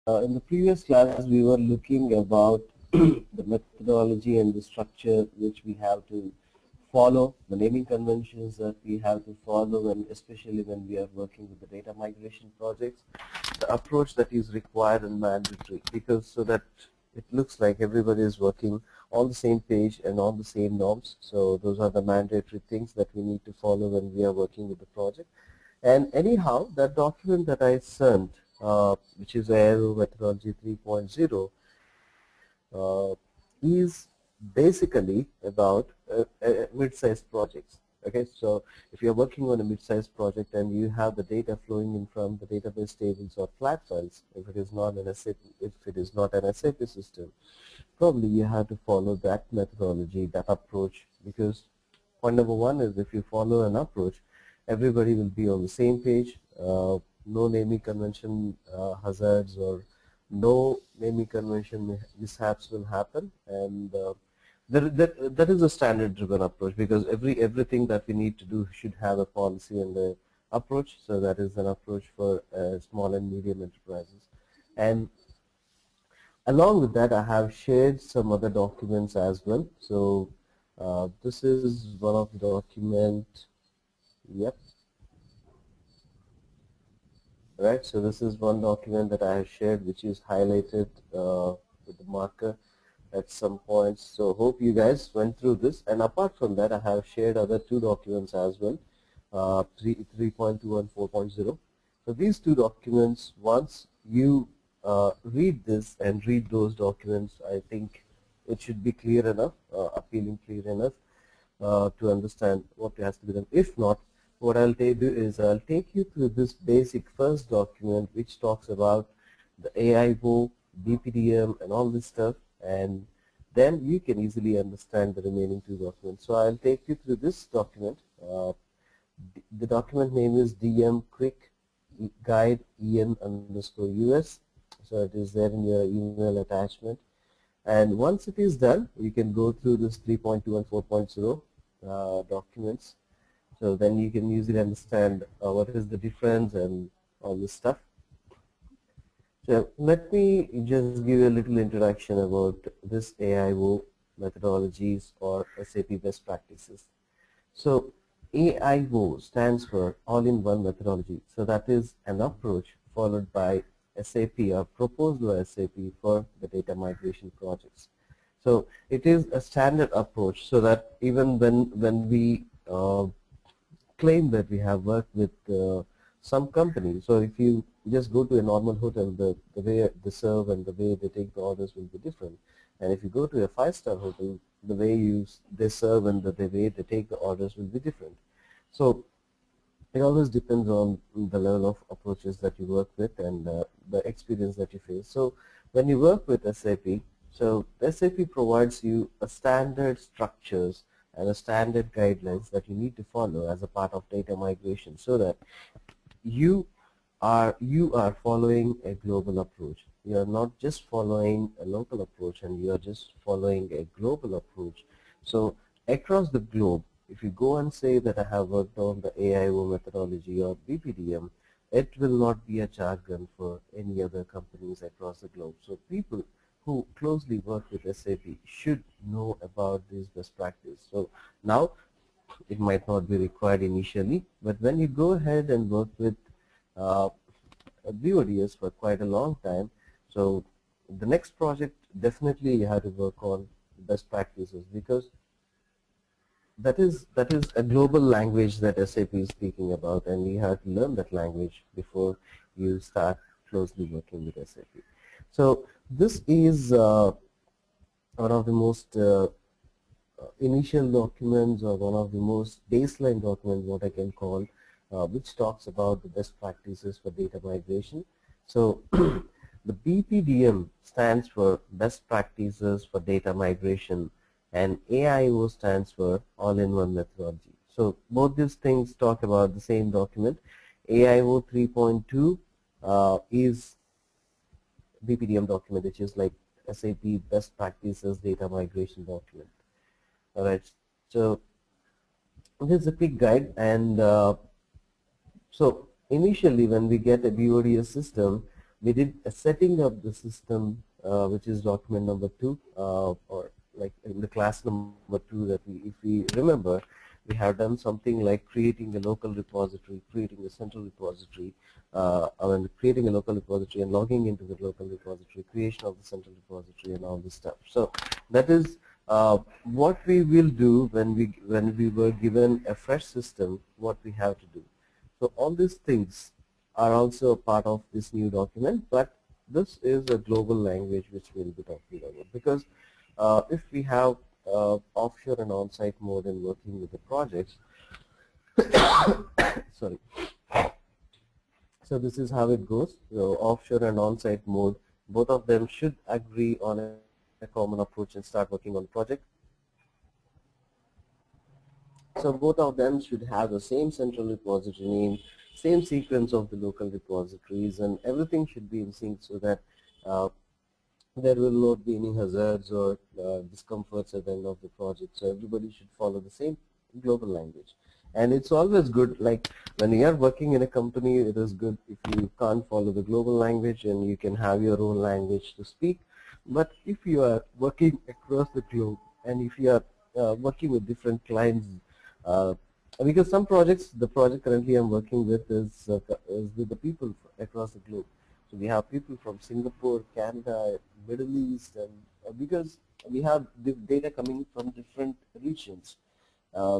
In the previous class, we were looking about the methodology and the structure which we have to follow, the naming conventions that we have to follow, and especially when we are working with the data migration projects, the approach that is required and mandatory, because so that it looks like everybody is working on the same page and on the same norms. So those are the mandatory things that we need to follow when we are working with the project. And anyhow, that document that I sent, which is Aero Methodology 3.0, is basically about mid-sized projects. Okay, so if you're working on a mid-sized project and you have the data flowing in from the database tables or flat files, if it is not an SAP system, probably you have to follow that methodology, that approach, because point number one is if you follow an approach, everybody will be on the same page. No naming convention hazards or no naming convention mishaps will happen, and that is a standard driven approach, because everything that we need to do should have a policy and a approach. So that is an approach for small and medium enterprises. And along with that, I have shared some other documents as well. So this is one of the document. Yep. Right, so this is one document that I have shared, which is highlighted with the marker at some points. So hope you guys went through this. And apart from that, I have shared other two documents as well, 3.2 and 4.0. So these two documents, once you read this and read those documents, I think it should be clear enough, appealing clear enough to understand what has to be done. If not, what I'll do is I'll take you through this basic first document, which talks about the AIO, BPDM, and all this stuff, and then you can easily understand the remaining two documents. So I'll take you through this document. The document name is DM Quick Guide EN_US. So it is there in your email attachment. And once it is done, you can go through this 3.2 and 4.0 documents. So then you can easily understand what is the difference and all this stuff. So let me just give you a little introduction about this AIO methodologies or SAP best practices. So AIO stands for all-in-one methodology. So that is an approach followed by SAP or proposed by SAP for the data migration projects. So it is a standard approach, so that even when we claim that we have worked with some companies. So if you just go to a normal hotel, the way they serve and the way they take the orders will be different. And if you go to a 5-star hotel, the way they serve and the way they take the orders will be different. So it always depends on the level of approaches that you work with and the experience that you face. So when you work with SAP, so SAP provides you a standard structures and a standard guidelines that you need to follow as a part of data migration, so that you are following a global approach. You are not just following a local approach, and you are just following a global approach. So across the globe, if you go and say that I have worked on the AIO methodology or BPDM, it will not be a jargon for any other companies across the globe. So people who closely work with SAP should know about this best practice. So now it might not be required initially, but when you go ahead and work with BODS for quite a long time, so the next project definitely you have to work on best practices, because that is a global language that SAP is speaking about, and you have to learn that language before you start closely working with SAP. So this is one of the most initial documents, or one of the most baseline documents, what I can call, which talks about the best practices for data migration. So the BPDM stands for best practices for data migration, and AIO stands for all-in-one methodology. So both these things talk about the same document. AIO 3.2 is BPDM document, which is like SAP best practices data migration document. All right, so this is a quick guide, and so initially when we get a BODS system, we did a setting up the system, which is document number 2, or like in the class number 2 that if we remember, we have done something like creating a local repository, creating a central repository, creating a local repository and logging into the local repository, creation of the central repository and all this stuff. So that is what we will do when we were given a fresh system, what we have to do. So all these things are also a part of this new document, but this is a global language which we'll be talking about, because if we have offshore and on-site mode in working with the projects, sorry. So this is how it goes. So offshore and on-site mode, both of them should agree on a common approach and start working on the project. So both of them should have the same central repository name, same sequence of the local repositories, and everything should be in sync so that there will not be any hazards or discomforts at the end of the project. So everybody should follow the same global language. And it's always good, like when you are working in a company, it is good if you can't follow the global language and you can have your own language to speak. But if you are working across the globe and if you are working with different clients, because some projects, the project currently I'm working with is with the people across the globe. So we have people from Singapore, Canada, Middle East, and because we have the data coming from different regions.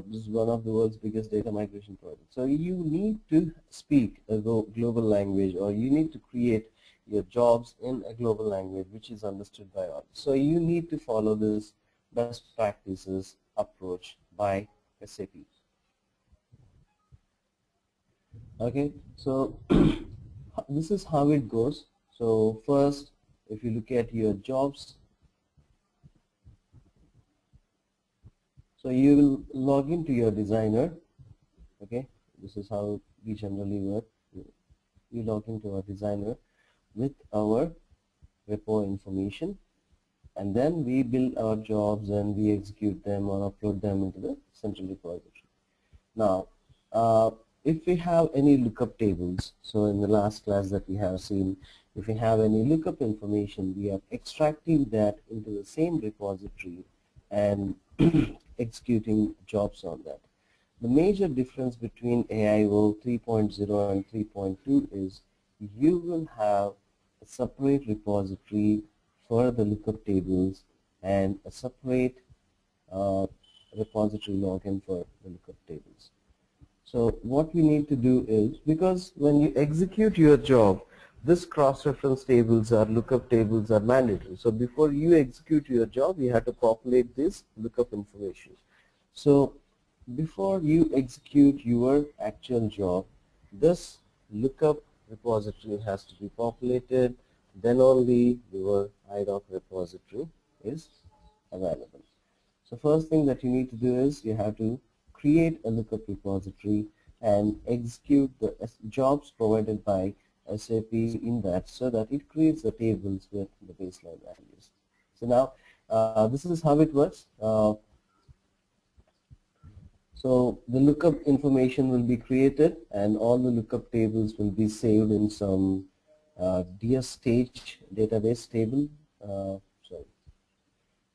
This is one of the world's biggest data migration projects. So you need to speak a global language, or you need to create your jobs in a global language which is understood by all. So you need to follow this best practices approach by SAP. Okay, so this is how it goes. So first, if you look at your jobs, so you will log into your designer. Okay, this is how we generally work. You log into our designer with our repo information, and then we build our jobs and we execute them or upload them into the central repository. Now, if we have any lookup tables, so in the last class that we have seen, if we have any lookup information, we are extracting that into the same repository and executing jobs on that. The major difference between AIO 3.0 and 3.2 is you will have a separate repository for the lookup tables and a separate repository login for the lookup tables. So what we need to do is, because when you execute your job, this cross-reference tables or lookup tables are mandatory. So before you execute your job, you have to populate this lookup information. So before you execute your actual job, this lookup repository has to be populated, then only your IDOC repository is available. So first thing that you need to do is you have to create a lookup repository and execute the jobs provided by SAP in that, so that it creates the tables with the baseline values. So now this is how it works. So the lookup information will be created and all the lookup tables will be saved in some DS stage database table.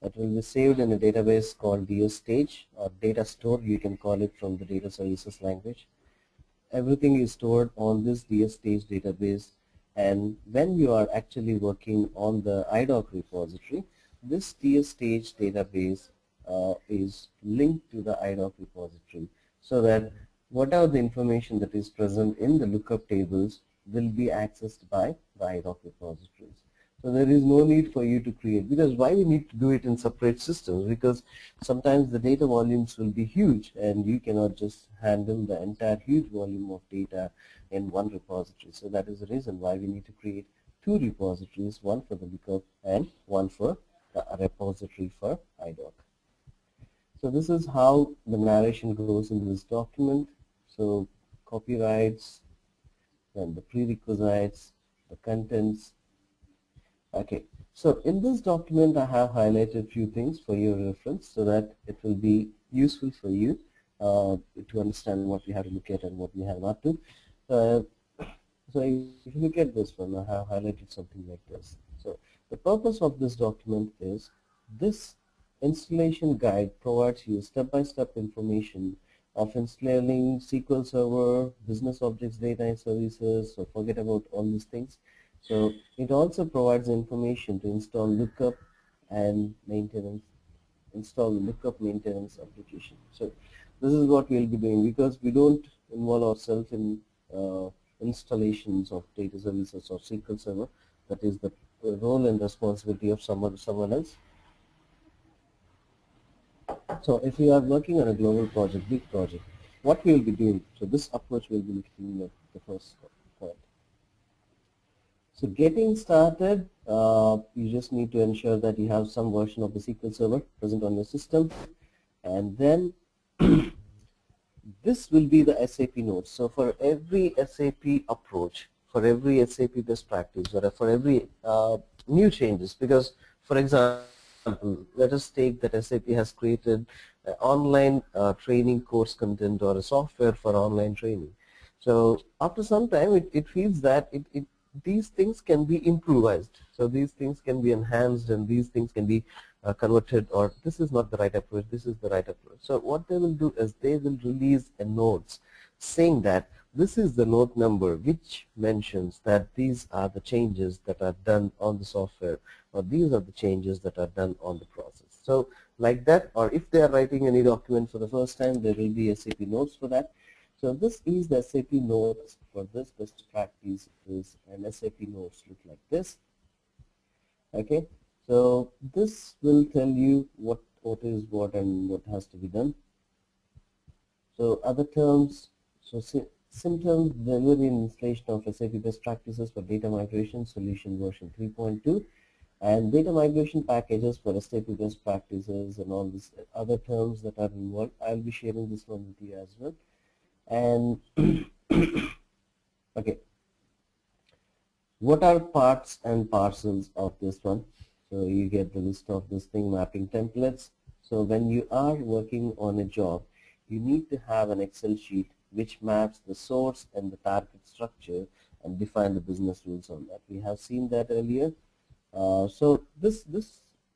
That will be saved in a database called DS stage or data store, you can call it from the data services language. Everything is stored on this DS stage database, and when you are actually working on the IDOC repository, this DS stage database is linked to the IDOC repository, so that whatever the information that is present in the lookup tables will be accessed by the IDOC repositories. So there is no need for you to create, because why we need to do it in separate systems? Because sometimes the data volumes will be huge and you cannot just handle the entire huge volume of data in one repository. So that is the reason why we need to create two repositories, one for the lookup and one for the repository for IDOC. So this is how the narration goes into this document. So copyrights, then the prerequisites, the contents. Okay, so in this document I have highlighted few things for your reference so that it will be useful for you to understand what we have to look at and what we have not to. So if you look at this one, I have highlighted something like this. So the purpose of this document is this installation guide provides you step-by-step information of installing SQL Server, business objects, data services, so forget about all these things. So it also provides information to install lookup and maintenance, install lookup maintenance application. So this is what we'll be doing because we don't involve ourselves in installations of data services or SQL Server. That is the role and responsibility of someone else. So if we are working on a global project, big project, what we will be doing? So this approach will be looking at the first point. So getting started, you just need to ensure that you have some version of the SQL Server present on your system, and then this will be the SAP notes. So for every SAP approach, for every SAP best practice, or for every new changes, because for example, let us take that SAP has created online training course content or a software for online training. So after some time, it feels that these things can be improvised. So these things can be enhanced and these things can be converted, or this is not the right approach, this is the right approach. So what they will do is they will release a notes saying that this is the note number which mentions that these are the changes that are done on the software, or these are the changes that are done on the process. So like that, or if they are writing any document for the first time, there will be SAP notes for that. So this is the SAP notes for this best practices, and SAP notes look like this. Okay, so this will tell you what is what and what has to be done. So other terms, so symptoms, delivery and installation of SAP best practices for data migration solution version 3.2, and data migration packages for SAP best practices, and all these other terms that are involved. I'll be sharing this one with you as well. And okay, what are parts and parcels of this one? So you get the list of this thing, mapping templates. So when you are working on a job, you need to have an Excel sheet which maps the source and the target structure and define the business rules on that. We have seen that earlier. So this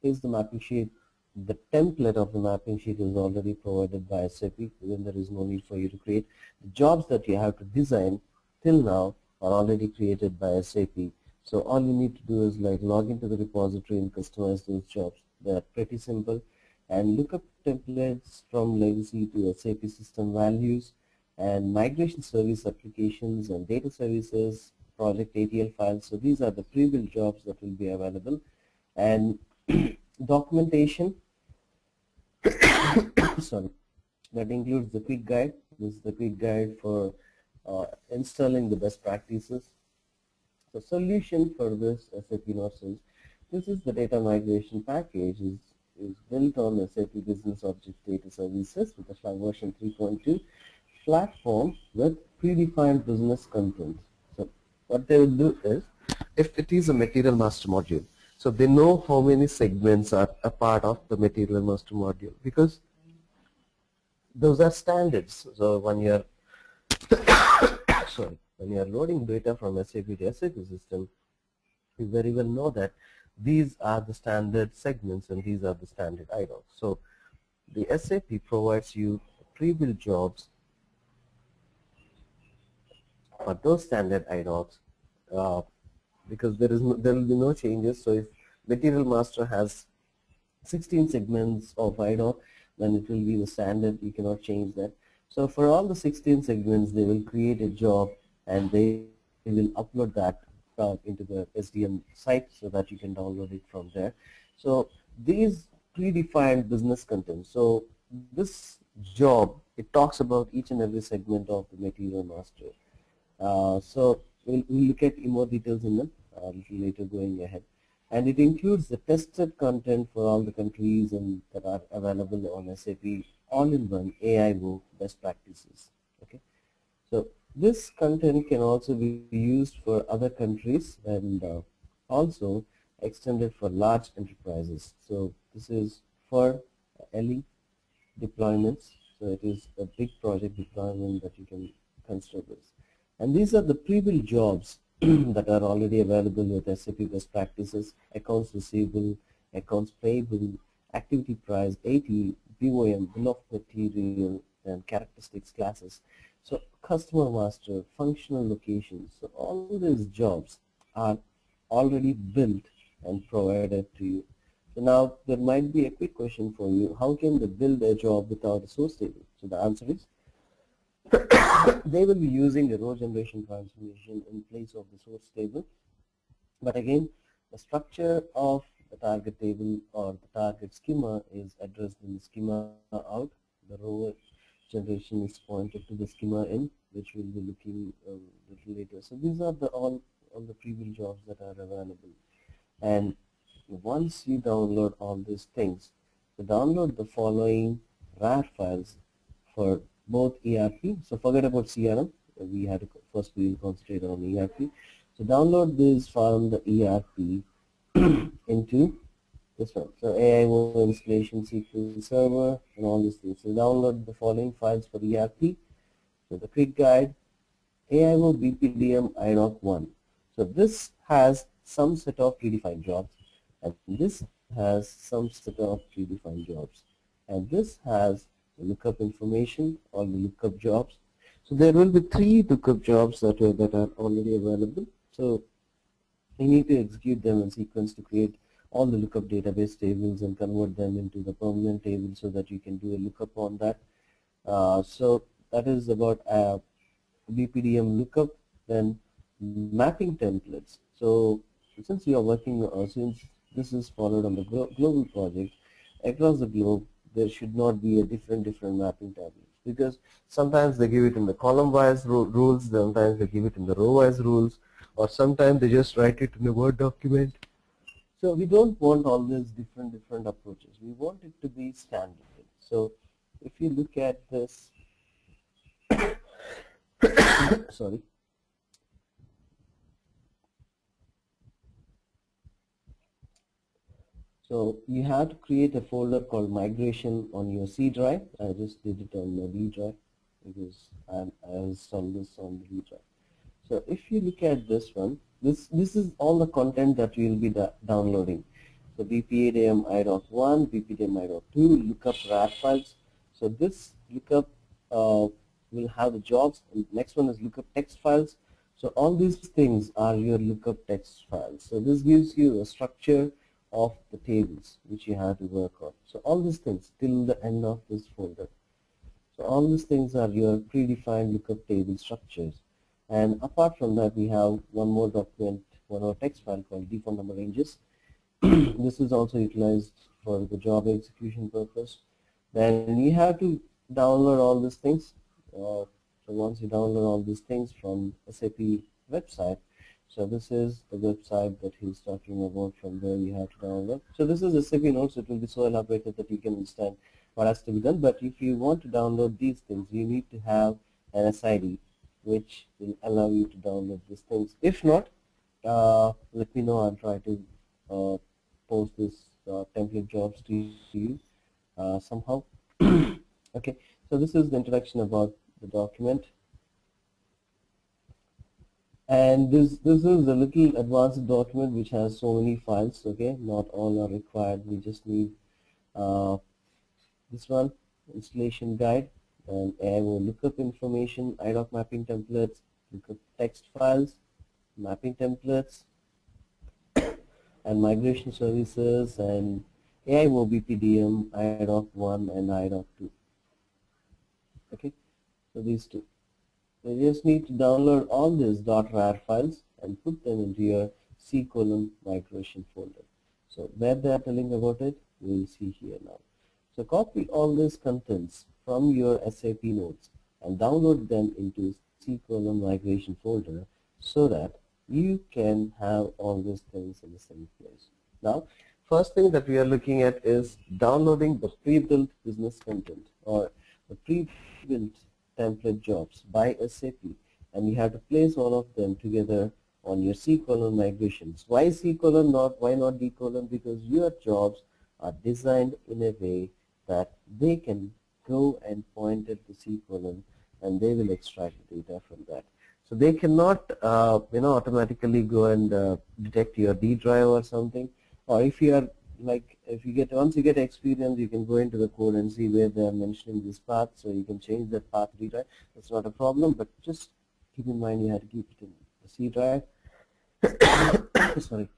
is the mapping sheet. The template of the mapping sheet is already provided by SAP, then there is no need for you to create. The jobs that you have to design till now are already created by SAP. So all you need to do is like log into the repository and customize those jobs. They are pretty simple. And look up templates from legacy to SAP system values, and migration service applications and data services, project ATL files. So these are the pre-built jobs that will be available. And documentation, sorry, that includes the quick guide. This is the quick guide for installing the best practices. The solution for this SAP Notes is, this is the data migration package is built on SAP Business Object Data Services with a version 3.2 platform with predefined business content. So what they will do is, if it is a material master module, so they know how many segments are a part of the material master module, because those are standards. So when you're sorry, when you are loading data from SAP to SAP system, you very well know that these are the standard segments and these are the standard IDOCs. So the SAP provides you pre-built jobs for those standard IDOCs, because there will be no changes. So if material master has 16 segments of IDOC, then it will be the standard. You cannot change that. So for all the 16 segments, they will create a job and they will upload that into the SDM site so that you can download it from there. So these predefined business content. So this job, it talks about each and every segment of the material master. So we'll look at more details in a little later going ahead. And it includes the tested content for all the countries and that are available on SAP all-in-one AIO best practices. Okay, so this content can also be used for other countries and also extended for large enterprises. So this is for LE deployments. So it is a big project deployment that you can consider this. And these are the pre-built jobs that are already available with SAP best practices: accounts receivable, accounts payable, activity price, AT, BOM, bill of material, and characteristics classes. So customer master, functional locations. So all these jobs are already built and provided to you. So now there might be a quick question for you: how can they build a job without a source table? So the answer is they will be using a row generation transformation in place of the source table. But again, the structure of the target table or the target schema is addressed in the schema out. The row generation is pointed to the schema in, which we'll be looking little later. So these are the all the pre-built jobs that are available. And once you download all these things, so download the following RAR files for both ERP. So forget about CRM. We had to first we will concentrate on ERP. So download this from the ERP into this one. So AIO installation, SQL Server, and all these things. So download the following files for ERP. So the quick guide, AIO BPDM IDOC 1. So this has some set of predefined jobs, and this has some set of predefined jobs, and this has the lookup information or the lookup jobs. So there will be 3 lookup jobs that are already available. So you need to execute them in sequence to create all the lookup database tables and convert them into the permanent table so that you can do a lookup on that. So that is about BPDM lookup. Then mapping templates. So since you are working, since this is followed on the global project, across the globe there should not be a different mapping tablets, because sometimes they give it in the column-wise rules, sometimes they give it in the row-wise rules, or sometimes they just write it in a Word document. So we don't want all these different approaches. We want it to be standard. So if you look at this, sorry. So you have to create a folder called migration on your C drive. I just did it on the B drive because I installed this on the B drive. So if you look at this one, this is all the content that you will be downloading. So BPDM IDOC 1, BPDM IDOC 2, lookup RAR files. So this lookup will have the jobs, and next one is lookup text files. So all these things are your lookup text files. So this gives you a structure of the tables which you have to work on. So all these things till the end of this folder. So all these things are your predefined lookup table structures. And apart from that, we have one more document, one more text file called default number ranges. This is also utilized for the job execution purpose. Then you have to download all these things. So once you download all these things from SAP website, so this is the website that he's talking about, from where you have to download. So this is SAP Notes. It will be so elaborated that you can understand what has to be done. But if you want to download these things, you need to have an SID which will allow you to download these things. If not, let me know. I'll try to post this template jobs to you somehow. Okay, so this is the introduction about the document. And this is a little advanced document which has so many files. Okay, not all are required. We just need this one, installation guide, and AIO lookup information, IDOC mapping templates, lookup text files, mapping templates, and migration services, and AIO BPDM, IDOC 1 and IDOC 2. Okay, so these two. So you just need to download all these .rar files and put them into your C: migration folder. So where they are telling about it, we will see here now. So copy all these contents from your SAP notes and download them into C: migration folder so that you can have all these things in the same place. Now, first thing that we are looking at is downloading the pre-built business content or the pre-built template jobs by SAP, and you have to place all of them together on your C: migrations. Why C:, why not D:? Because your jobs are designed in a way that they can go and point at the C: and they will extract the data from that. So they cannot automatically go and detect your D drive or something. Or if you are like, if you get, once you get experience, you can go into the code and see where they are mentioning this path, so you can change that path to D drive. That's not a problem, but just keep in mind you have to keep it in the C drive. Sorry.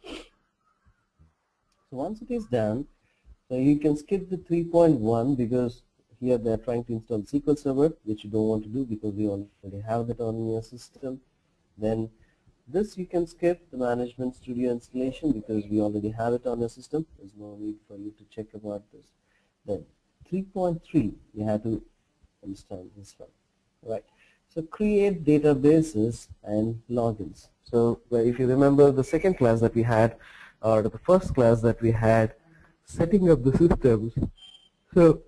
So once it is done, so you can skip the 3.1 because here they are trying to install SQL Server, which you don't want to do because we already have that on your system. Then this you can skip the Management Studio installation because we already have it on your system. There's no need for you to check about this. Then 3.3 you have to understand this one, right? So create databases and logins. So if you remember the second class that we had, or the first class that we had, setting up the systems. So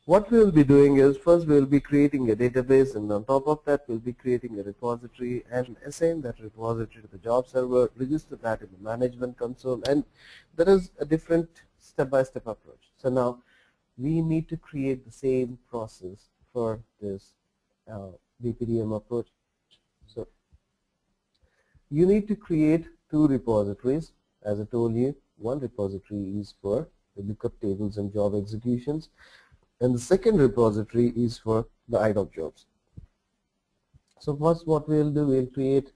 what we will be doing is, first we will be creating a database, and on top of that we'll be creating a repository and assign that repository to the job server, register that in the management console, and there is a different step-by-step approach. So now we need to create the same process for this BPDM approach. So you need to create two repositories. As I told you, one repository is for the lookup tables and job executions, and the second repository is for the IDOC jobs. So first what we will do, we will create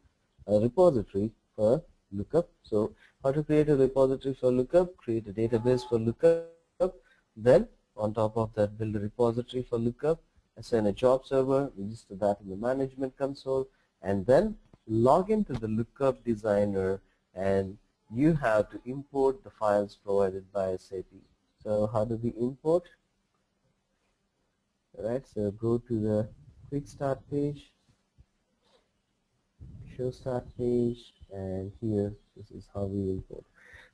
a repository for lookup. So how to create a repository for lookup? Create a database for lookup, then on top of that build a repository for lookup, assign a job server, register that in the management console, and then log into the lookup designer, and you have to import the files provided by SAP. So how do we import? Alright, so go to the quick start page, show start page, and here this is how we import.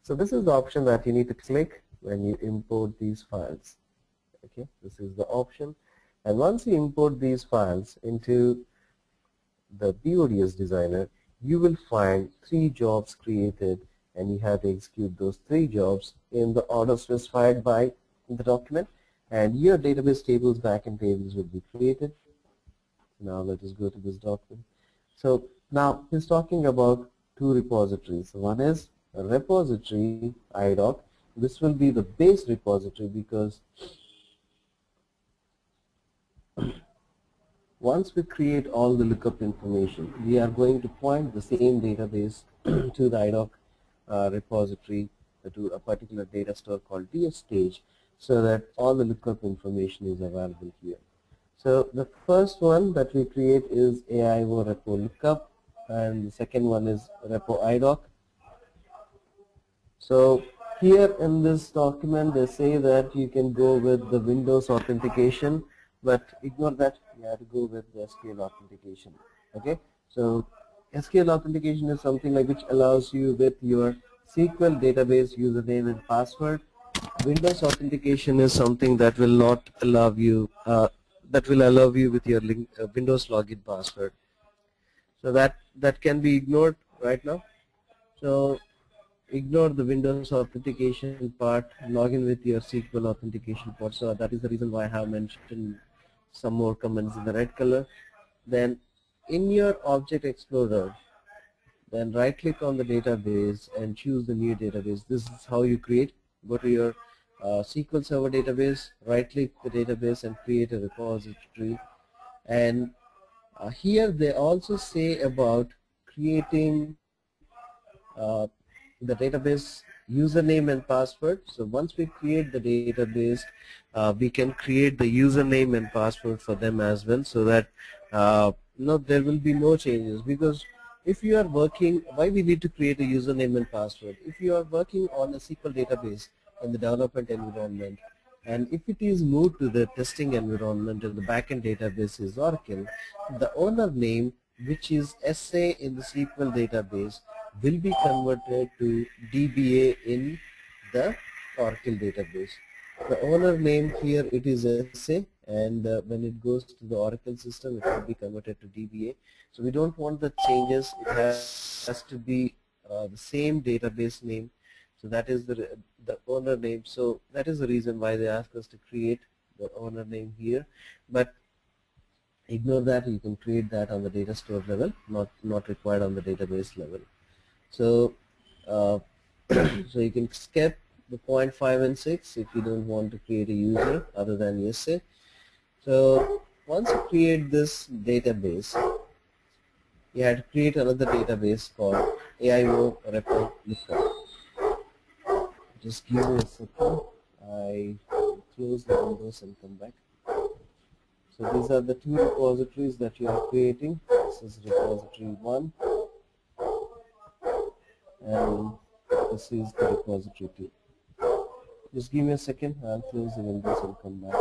So this is the option that you need to click when you import these files. Okay, this is the option, and once you import these files into the BODS designer, you will find 3 jobs created, and you have to execute those 3 jobs in the order specified by the document, and your database tables, backend tables will be created. Now let us go to this document. So now he's talking about 2 repositories. So one is a repository IDOC. This will be the base repository because once we create all the lookup information, we are going to point the same database to the IDOC repository, to a particular data store called DS stage, so that all the lookup information is available here. So the first one that we create is AIO repo lookup, and the second one is repo IDOC. So here in this document they say that you can go with the Windows authentication, but ignore that, you have to go with the SQL authentication. Okay, so SQL authentication is something like which allows you with your SQL database username and password. Windows authentication is something that will not allow you, that will allow you with your Windows login password. So that can be ignored right now. So ignore the Windows authentication part, log in with your SQL authentication part. So that is the reason why I have mentioned some more comments in the red color. Then in your Object Explorer, then right click on the database and choose the new database. This is how you create. Go to your SQL Server database, right click the database and create a repository. And here they also say about creating the database username and password. So once we create the database, we can create the username and password for them as well, so that there will be no changes. Because if you are working, why we need to create a username and password? If you are working on a SQL database in the development environment, and if it is moved to the testing environment and the backend database is Oracle, the owner name, which is SA in the SQL database, will be converted to DBA in the Oracle database. The owner name here, it is SA, and when it goes to the Oracle system, it will be converted to DBA. So we don't want the changes. It has to be the same database name. So that is the owner name. So that is the reason why they ask us to create the owner name here. But Ignore that. You can create that on the data store level, not required on the database level. So uh, so you can skip the point 5 and 6 if you don't want to create a user other than USA. So once you create this database, you have to create another database called AIO repo lookup. Just give me a second. I close the windows and come back. So these are the two repositories that you are creating. This is repository 1 and this is the repository 2. Just give me a second. I'll close the windows and come back.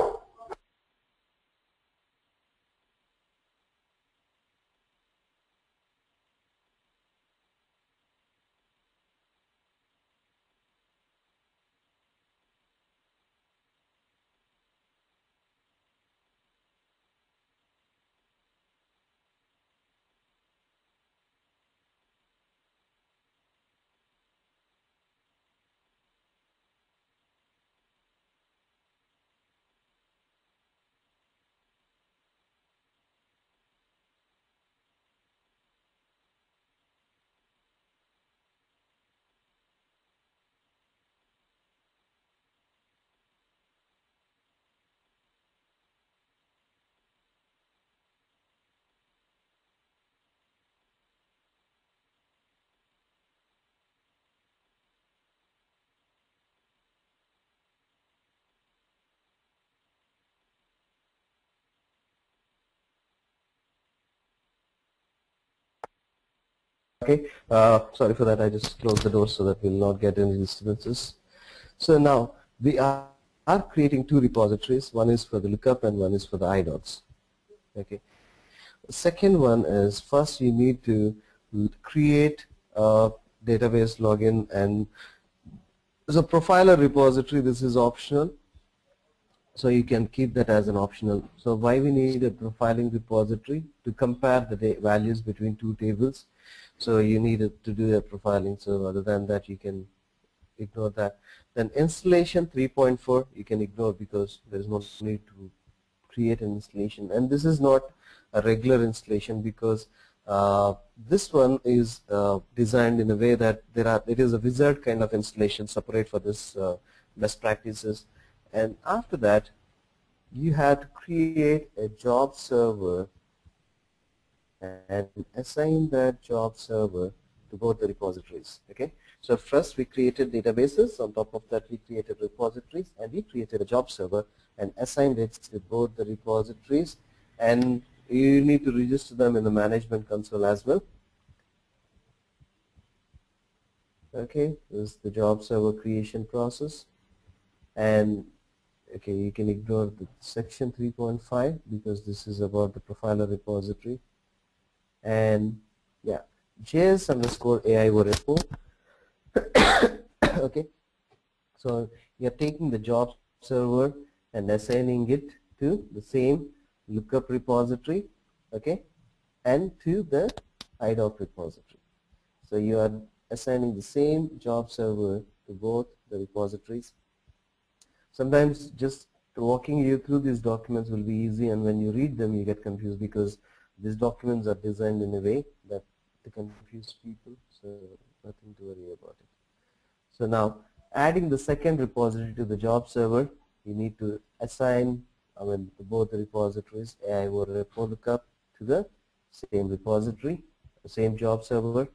Okay, sorry for that. I just closed the door so that we'll not get any disturbances. So now we are creating two repositories. One is for the lookup and one is for the idocs. Okay. The second one is, first you need to create a database login, and as a profiler repository, this is optional. So you can keep that as an optional. So why we need a profiling repository? To compare the values between two tables. So you need to do a profiling. So other than that, you can ignore that. Then installation 3.4 you can ignore because there is no need to create an installation. And this is not a regular installation because this one is designed in a way that it is a wizard kind of installation separate for this best practices. And after that, you have to create a job server and assign that job server to both the repositories. Okay. So first we created databases. On top of that, we created repositories, and we created a job server and assigned it to both the repositories. And you need to register them in the management console as well. Okay. This is the job server creation process. And okay, you can ignore the section 3.5 because this is about the profiler repository. And yeah, JS underscore AIO repo. Okay, so you're taking the job server and assigning it to the same lookup repository, okay, and to the idoc repository. So you are assigning the same job server to both the repositories. Sometimes just walking you through these documents will be easy, and when you read them you get confused because these documents are designed in a way that they confuse people, so nothing to worry about it. So now, adding the second repository to the job server, you need to assign both the repositories AIO repo lookup to the same repository, the same job server.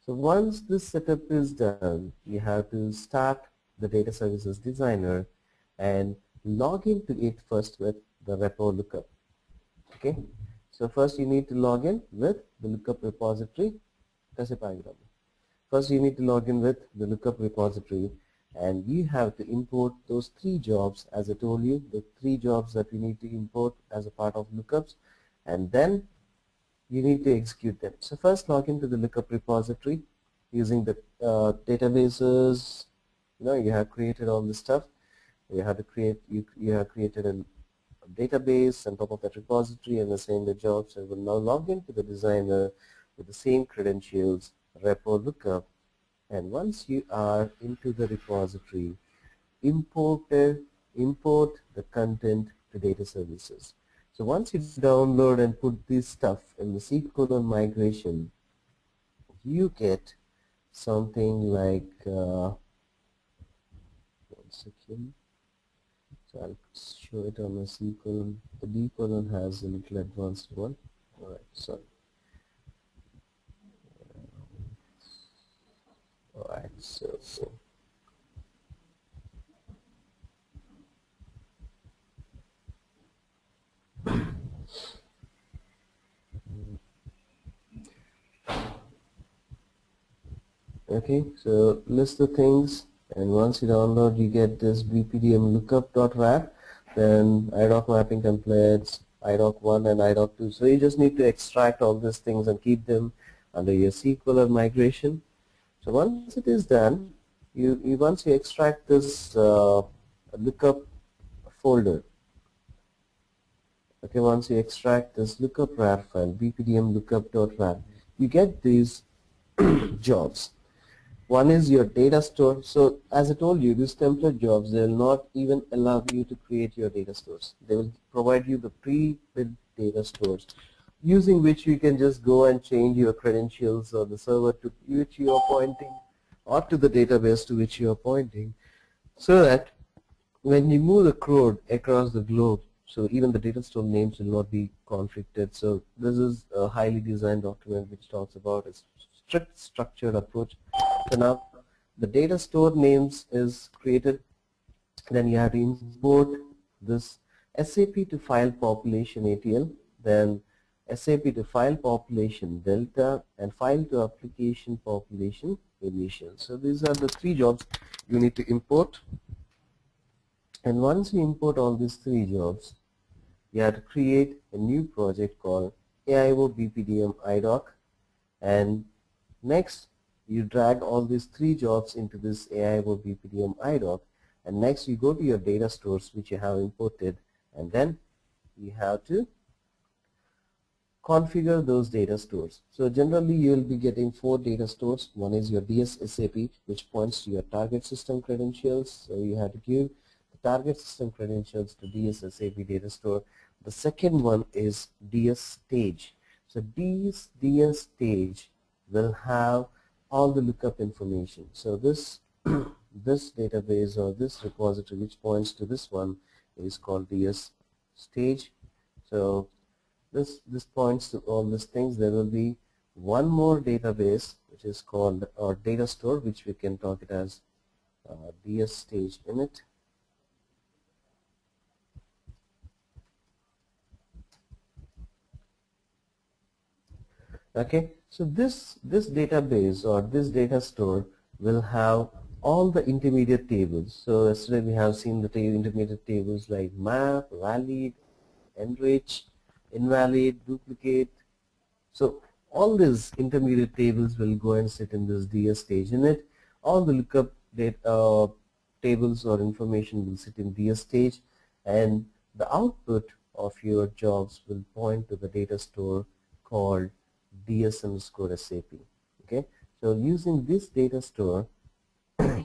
So once this setup is done, you have to start the data services designer and log into it first with the repo lookup. Okay, so first you need to log in with the lookup repository. First you need to log in with the lookup repository, and you have to import those three jobs, as I told you, the three jobs that we need to import as a part of lookups, and then you need to execute them. So first log into the lookup repository using the databases. You have created all this stuff. You have to create. You have created a database on top of that repository and assign the jobs. And will now log into the designer with the same credentials, repo lookup. And once you are into the repository, import the content to data services. So once you download and put this stuff in the SQL migration, you get something like, 1 second, so I'll show it on a C colon. The D colon has a little advanced one. Alright, sorry. Alright, so okay, so list the things, and once you download, you get this bpdm lookup.wrap, then IDOC mapping templates, IDOC1 and IDOC2. So you just need to extract all these things and keep them under your SQL migration. So once it is done, once you extract this lookup folder, okay, once you extract this lookup rar file, bpdm lookup.rar, you get these jobs. One is your data store. So as I told you, these template jobs, they will not even allow you to create your data stores. They will provide you the pre-built data stores, using which you can just go and change your credentials or the server to which you are pointing, or to the database to which you are pointing, so that when you move the code across the globe, so even the data store names will not be conflicted. So this is a highly designed document which talks about a strict structured approach. So now the data store names is created, then you have to import this SAP to file population ATL, then SAP to file population delta, and file to application population initial. So these are the three jobs you need to import. And once you import all these three jobs, you have to create a new project called AIO BPDM IDOC, and next you drag all these three jobs into this AIO BPDM IDOC, and next you go to your data stores which you have imported, and then you have to configure those data stores. So generally you will be getting 4 data stores. One is your DS SAP, which points to your target system credentials. So you have to give the target system credentials to DS SAP data store. The second one is DS stage. So DS stage will have all the lookup information. So this this database or this repository which points to this one is called DS stage. So this points to all these things. There will be one more database which is called, or data store, which we can talk it as DS stage init. Okay, so this database or this data store will have all the intermediate tables. So yesterday we have seen the intermediate tables like map, valid, enrich, invalid, duplicate. So all these intermediate tables will go and sit in this DS stage init. All the lookup data tables or information will sit in DS stage, and the output of your jobs will point to the data store called DS_SAP. Okay, so using this data store,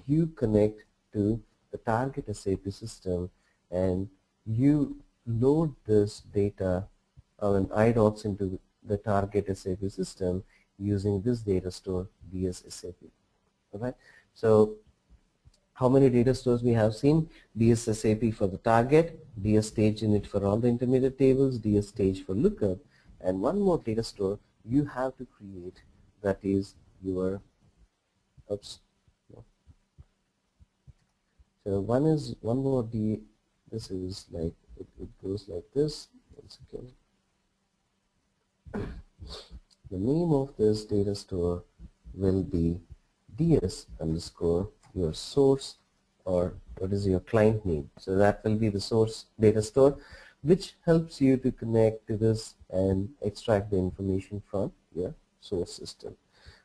you connect to the target SAP system, and you load this data IDOCs into the target SAP system using this data store DS_SAP. Alright, so how many data stores we have seen? DS_SAP for the target, DS stage init for all the intermediate tables, DS stage for lookup, and one more data store you have to create, that is your oops no. So one more this is like it goes like this. Once again, the name of this data store will be DS underscore your source, or what is your client name. So that will be the source data store, which helps you to connect to this and extract the information from your source system.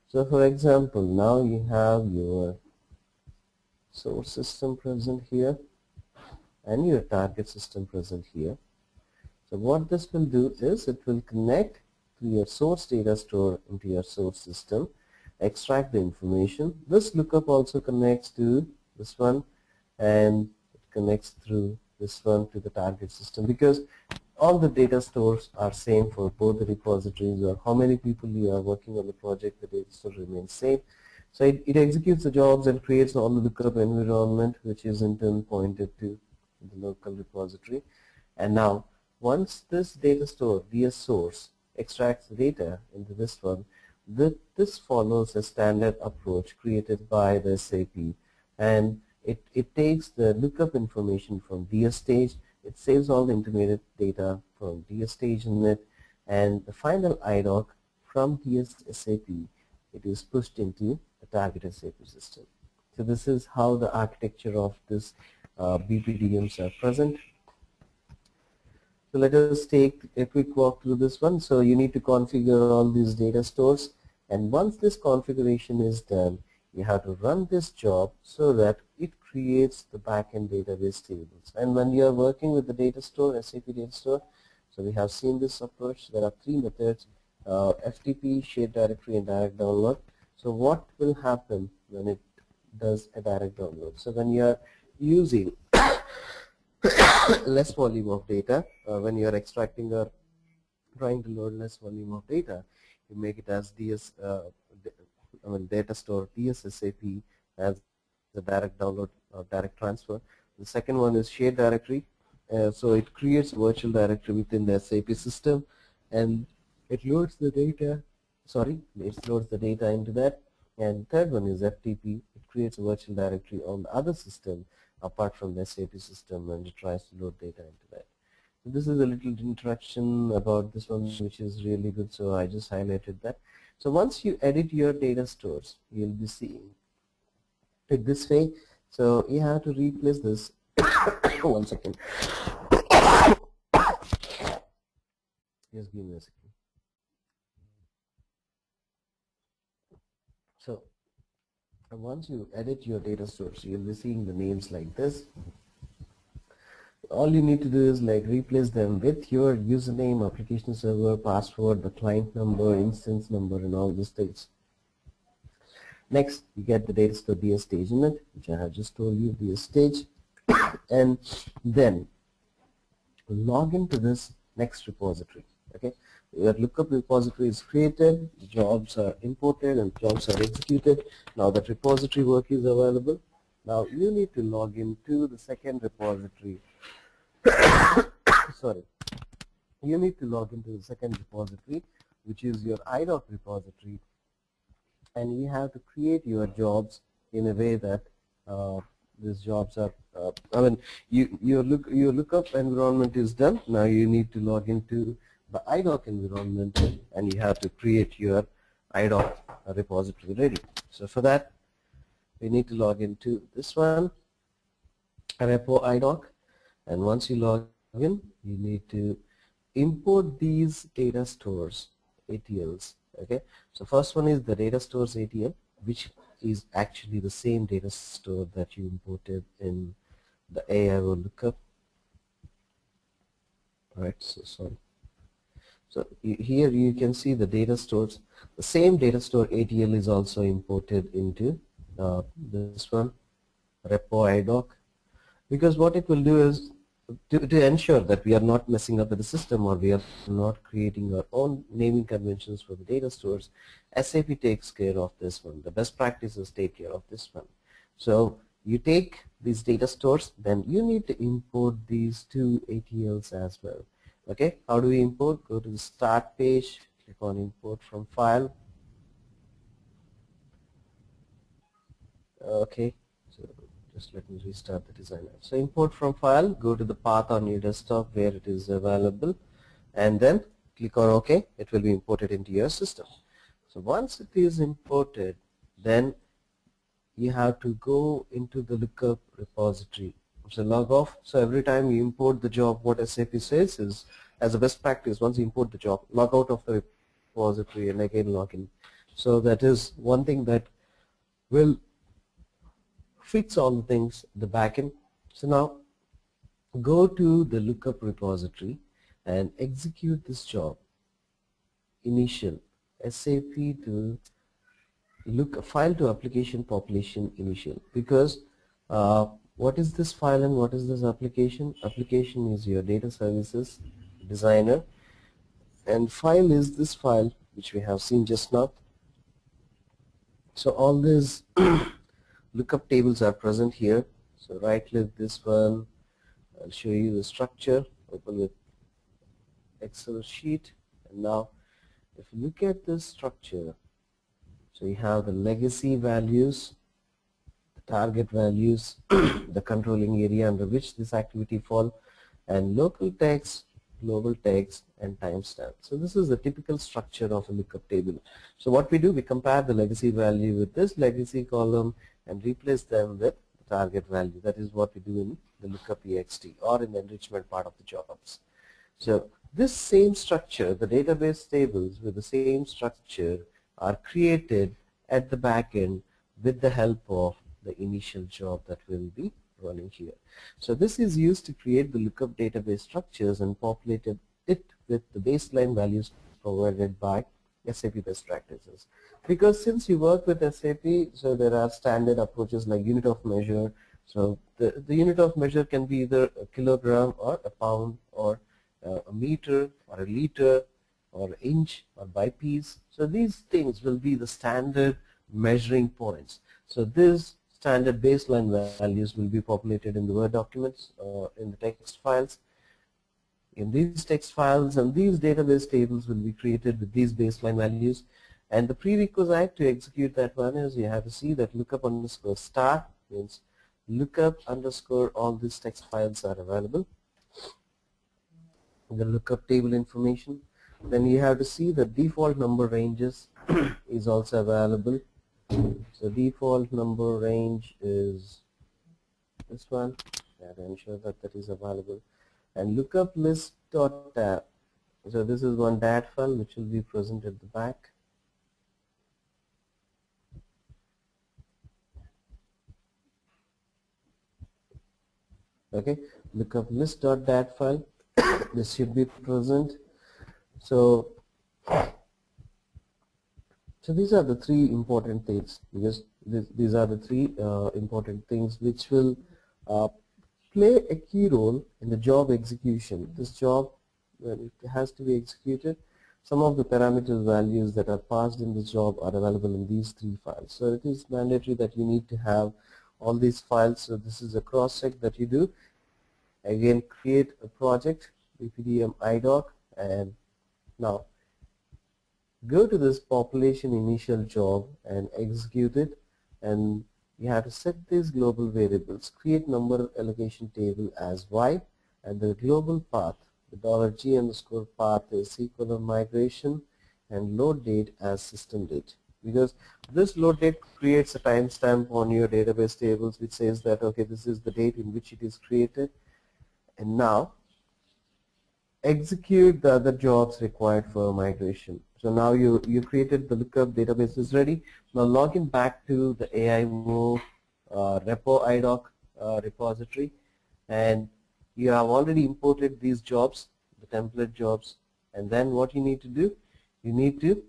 So for example, now you have your source system present here and your target system present here. So what this will do is it will connect to your source data store into your source system, extract the information. This lookup also connects to this one, and it connects through this one to the target system, because all the data stores are same for both the repositories, or how many people you are working on the project, the data store remains same. So it executes the jobs and creates all the lookup environment, which is in turn pointed to the local repository. And now, once this data store, DS source, extracts the data into this one, this follows a standard approach created by the SAP, and it takes the lookup information from DS stage, it saves all the intermediate data from DS stage in it, and the final IDOC from DS SAP, it is pushed into the target SAP system. So this is how the architecture of this BPDMs are present. So let us take a quick walk through this one. So you need to configure all these data stores, and once this configuration is done, you have to run this job so that it creates the backend database tables. And when you are working with the data store, SAP data store, so we have seen this approach. There are three methods, FTP, shared directory, and direct download. So what will happen when it does a direct download? So when you are using less volume of data, when you are extracting or trying to load less volume of data, you make it as data store DSSAP as the direct download or direct transfer. The second one is shared directory. So it creates a virtual directory within the SAP system, and it loads the data. It loads the data into that. And third one is FTP. It creates a virtual directory on the other system apart from the SAP system, and it tries to load data into that. So this is a little introduction about this one, which is really good. So I just highlighted that. So once you edit your data stores, you'll be seeing it this way. So you have to replace this. One second. Just give me a second. So once you edit your data stores, you'll be seeing the names like this. All you need to do is like replace them with your username, application server, password, the client number, instance number, and all these things. Next, you get the data store DS stage in it, which I have just told you, DS stage, and then log into this next repository. Okay, your lookup repository is created, the jobs are imported, and jobs are executed. Now that repository work is available. Now you need to log into the second repository. Sorry, you need to log into the second repository, which is your IDOC repository, and you have to create your jobs in a way that these jobs are. Your lookup environment is done. Now you need to log into the IDOC environment, and you have to create your IDOC repository ready. So for that, we need to log into this one, repo IDOC. And once you log in, you need to import these data stores, ATLs. Okay, so first one is the data stores ATL, which is actually the same data store that you imported in the AIO lookup. Alright, so sorry. So here you can see the data stores. The same data store ATL is also imported into this one, repo IDOC, because what it will do is to ensure that we are not messing up with the system, or we are not creating our own naming conventions for the data stores. SAP takes care of this one. The best practices take care of this one. So you take these data stores, then you need to import these two ATLs as well. Okay, how do we import? Go to the start page, click on import from file. Okay, so just let me restart the designer. So import from file, go to the path on your desktop where it is available, and then click on OK. It will be imported into your system. So once it is imported, then you have to go into the lookup repository. So log off. So every time you import the job, what SAP says is, as a best practice, once you import the job, log out of the repository and again log in. So that is one thing that will fix all the things in the backend. So now go to the lookup repository and execute this job. Initial SAP to look file to application population initial, because what is this file and what is this application? Application is your data services, designer, and file is this file which we have seen just now. So all these lookup tables are present here. So right click this one, I'll show you the structure, open with Excel sheet, and now if you look at this structure, so you have the legacy values, the target values, the controlling area under which this activity fall, and local text, global text, and timestamp. So this is the typical structure of a lookup table. So what we do, we compare the legacy value with this legacy column and replace them with the target value. That is what we do in the lookup ext or in the enrichment part of the jobs. So this same structure, the database tables with the same structure are created at the back end with the help of the initial job that will be running here. So this is used to create the lookup database structures and populated it with the baseline values provided by SAP best practices. Because since you work with SAP, so there are standard approaches like unit of measure. So the unit of measure can be either a kilogram or a pound or a meter or a liter or inch or by piece. So these things will be the standard measuring points. So this standard baseline values will be populated in the Word documents or in the text files. In these text files and these database tables will be created with these baseline values. And the prerequisite to execute that one is you have to see that lookup underscore star means lookup underscore all these text files are available. The lookup table information. Then you have to see the default number ranges is also available. So default number range is this one. You have to ensure that that is available. And lookup list.tab. So this is one DAT file which will be present at the back. Okay, lookup list.dat file. This should be present. So these are the three important things, because these are the three important things which will play a key role in the job execution. This job, when it has to be executed, some of the parameter values that are passed in the job are available in these three files. So it is mandatory that you need to have all these files. So this is a cross-check that you do. Again, create a project, BPDM IDOC, and now go to this population initial job and execute it, and you have to set these global variables. Create number allocation table as Y, and the global path, the $G underscore path is equal to migration, and load date as system date. Because this load date creates a timestamp on your database tables which says that okay, this is the date in which it is created. And now execute the other jobs required for migration. So now you created the lookup database is ready. Now log in back to the AIO repo IDOC repository, and you have already imported these jobs, the template jobs, and then what you need to do, you need to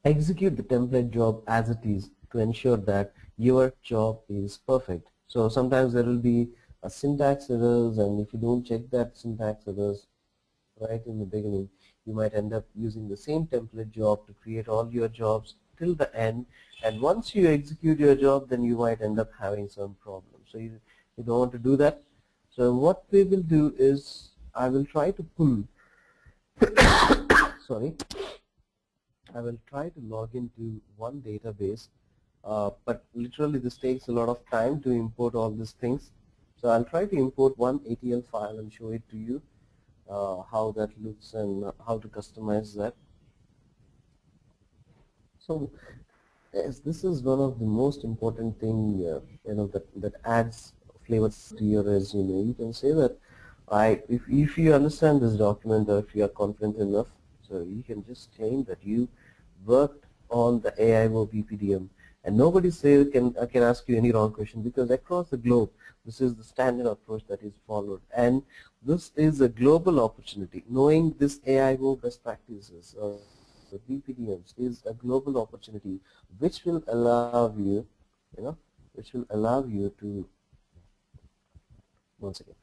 execute the template job as it is to ensure that your job is perfect. So sometimes there will be a syntax errors, and if you don't check that syntax errors right in the beginning, you might end up using the same template job to create all your jobs till the end, and once you execute your job, then you might end up having some problems. So you don't want to do that. So what we will do is I will try to pull sorry, I will try to log into one database, but literally this takes a lot of time to import all these things. So I'll try to import one ATL file and show it to you how that looks and how to customize that. So yes, this is one of the most important thing that adds flavor to your resume. You can say that if you understand this document, or if you are confident enough, so you can just claim that you worked on the AIO BPDM, and nobody can ask you any wrong question, because across the globe this is the standard approach that is followed, and this is a global opportunity. Knowing this AIO best practices or the BPDMs is a global opportunity which will allow you, to once again,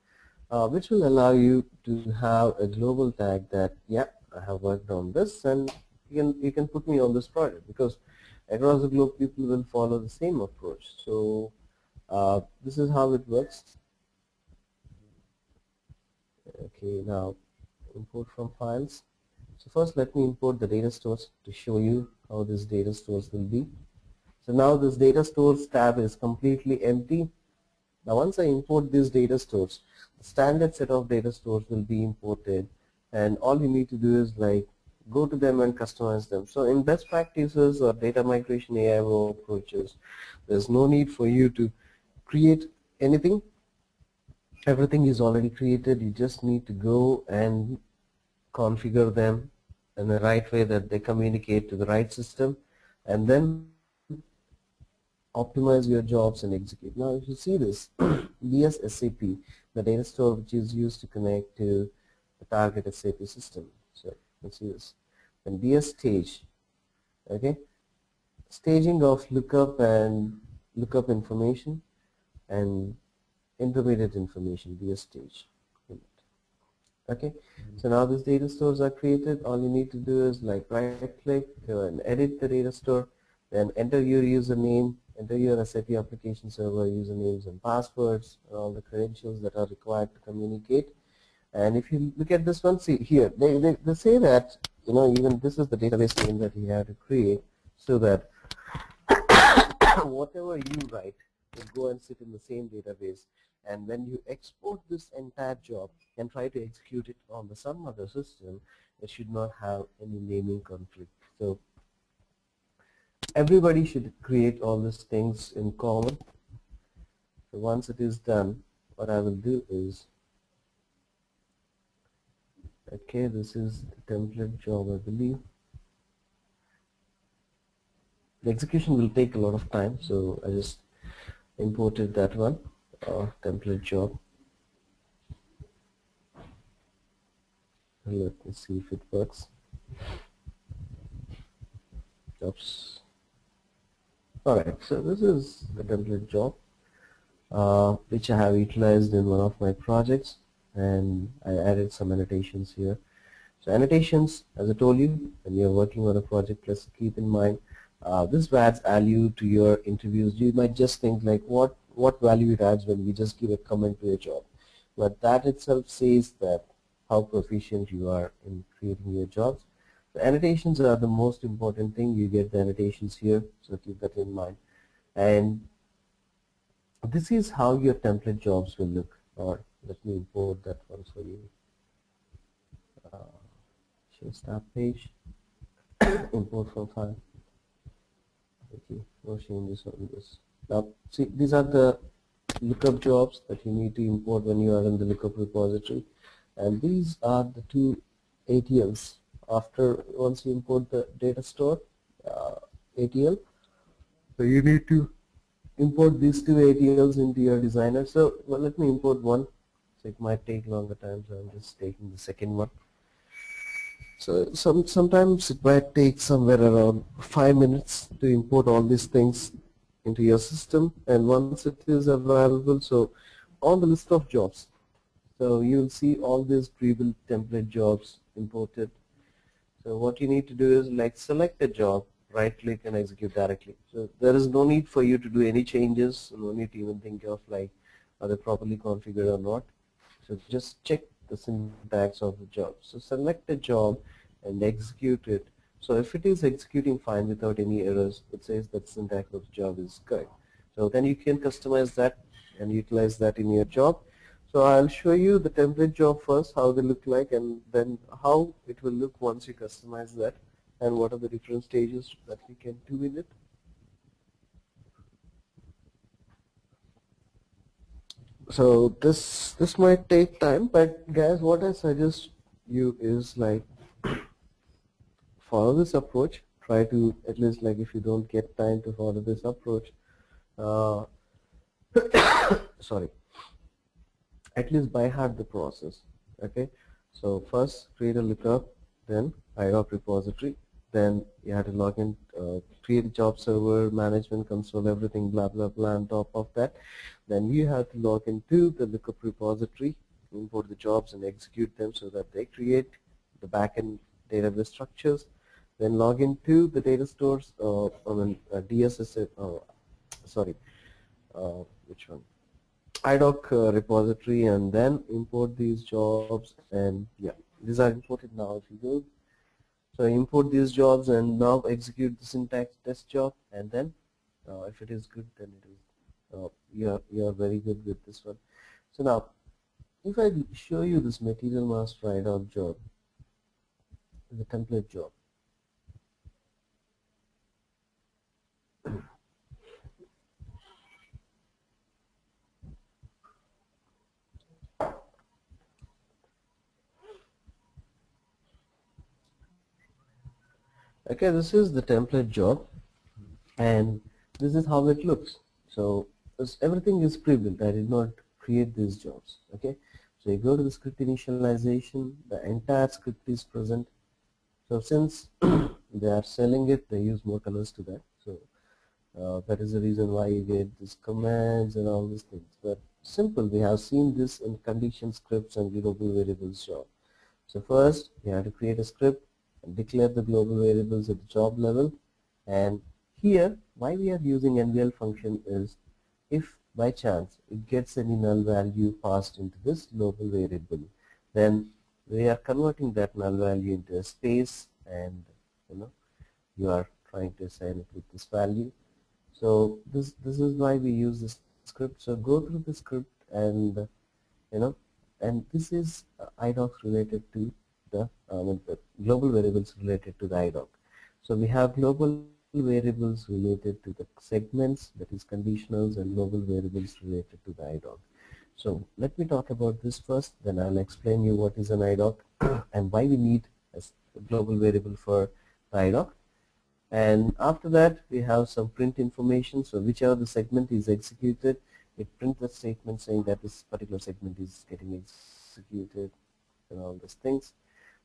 which will allow you to have a global tag that, yeah, I have worked on this, and you can put me on this project, because across the globe people will follow the same approach. So this is how it works. Okay, now import from files. So first let me import the data stores to show you how this data stores will be. So now this data stores tab is completely empty. Now once I import these data stores, the standard set of data stores will be imported, and all you need to do is like go to them and customize them. So in best practices or data migration AIO approaches, there's no need for you to create anything. Everything is already created. You just need to go and configure them in the right way that they communicate to the right system, and then optimize your jobs and execute. Now if you see this DS SAP, the data store which is used to connect to the target SAP system. So let's see this. And DS stage, okay, staging of lookup and lookup information and intermediate information, DS stage. Okay, so now these data stores are created. All you need to do is like right click and edit the data store, then enter your username, enter your SAP application server usernames and passwords and all the credentials that are required to communicate. And if you look at this one, see here, they say that, even this is the database name that you have to create, so that whatever you write will go and sit in the same database, and when you export this entire job and try to execute it on some other system, it should not have any naming conflict. So everybody should create all these things in common. So once it is done, what I will do is, okay, this is the template job, I believe. The execution will take a lot of time, so I just imported that one, template job. Let me see if it works. Oops. Alright, so this is the template job which I have utilized in one of my projects, and I added some annotations here. So annotations, as I told you, when you're working on a project, please keep in mind this adds value to your interviews. You might just think like what value it adds when we just give a comment to a job, but that itself says that how proficient you are in creating your jobs. The annotations are the most important thing. You get the annotations here, so keep that in mind. And this is how your template jobs will look. Or let me import that one for you. Show start page. Import from file. Okay, no changes on this. Now, see, these are the lookup jobs that you need to import when you are in the lookup repository, and these are the two ATLs. Once you import the data store ATL, so you need to import these two ATLs into your designer. So let me import one. So it might take longer time, so I'm just taking the second one. So sometimes it might take somewhere around 5 minutes to import all these things into your system, and once it is available, so on the list of jobs, so you'll see all these pre-built template jobs imported. So what you need to do is like select a job, right click and execute directly. So there is no need for you to do any changes, no need to even think of like are they properly configured or not. So just check the syntax of the job. So select a job and execute it. So if it is executing fine without any errors, it says that syntax of the job is correct. So then you can customize that and utilize that in your job. So I'll show you the template job first, how they look like, and then how it will look once you customize that, and what are the different stages that we can do in it. So this might take time, but guys, what I suggest you is like follow this approach. Try to, at least like if you don't get time to follow this approach, sorry, at least by heart the process. Okay, so first create a lookup, then IOP repository, then you have to log in, create a job server, management console, everything blah blah blah on top of that. Then you have to log into the lookup repository, import the jobs and execute them so that they create the backend database structures, then log into the data stores on a DSS, sorry, which one? IDOC repository, and then import these jobs, and yeah, these are imported now. If you go, so import these jobs and now execute the syntax test job, and then if it is good, then it is you are very good with this one. So now, if I show you this material master IDOC job, the template job. Okay, this is the template job, and this is how it looks. So everything is pre-built. I did not create these jobs. Okay, so you go to the script initialization, the entire script is present. So since they are selling it, they use more colors to that. So that is the reason why you get these commands and all these things. But simple, we have seen this in condition scripts and global variables job. So first, you have to create a script and declare the global variables at the job level. And here, why we are using NVL function is if by chance it gets any null value passed into this global variable, then we are converting that null value into a space, and you are trying to assign it with this value. So this is why we use this script. So go through the script, and and this is IDOC related to the global variables related to the IDOC. So we have global variables related to the segments, that is conditionals, and global variables related to the IDOC. So let me talk about this first, then I'll explain you what is an IDOC and why we need a global variable for the IDOC. And after that, we have some print information. So whichever the segment is executed, it prints the statement saying that this particular segment is getting executed, and all these things.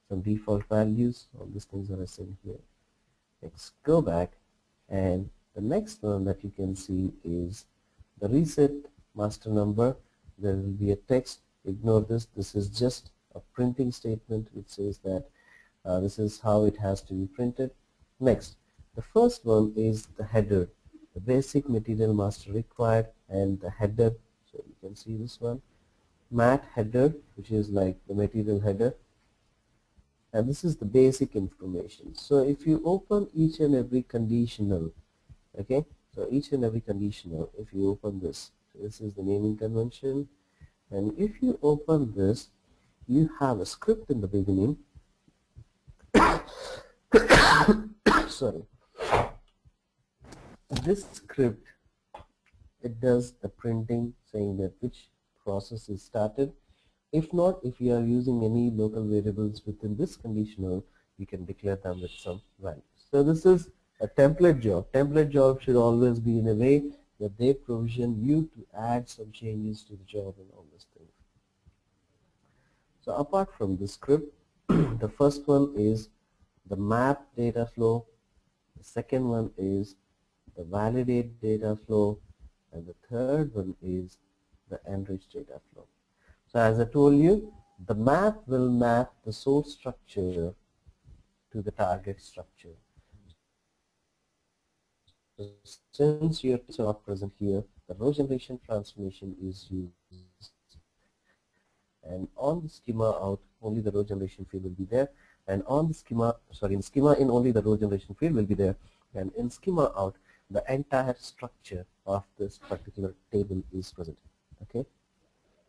Some default values, all these things are assigned here. Let's go back, and the next one that you can see is the reset master number. There will be a text. Ignore this. This is just a printing statement which says that this is how it has to be printed. Next, the first one is the header, the basic material master required, and the header. So you can see this one, mat header, which is like the material header, and this is the basic information. So if you open each and every conditional, okay, so each and every conditional, if you open this, so this is the naming convention, and if you open this, you have a script in the beginning. Sorry. This script, it does the printing saying that which process is started. If not, if you are using any local variables within this conditional, you can declare them with some values. So this is a template job. Template job should always be in a way that they provision you to add some changes to the job and all these things. So apart from the script, the first one is the map data flow, the second one is the validate data flow, and the third one is the enrich data flow. So as I told you, the map will map the source structure to the target structure. So since your is not present here, the row generation transformation is used, and on the schema out only the row generation field will be there, and on the schema, sorry, in schema in only the row generation field will be there, and in schema out the entire structure of this particular table is present. Okay.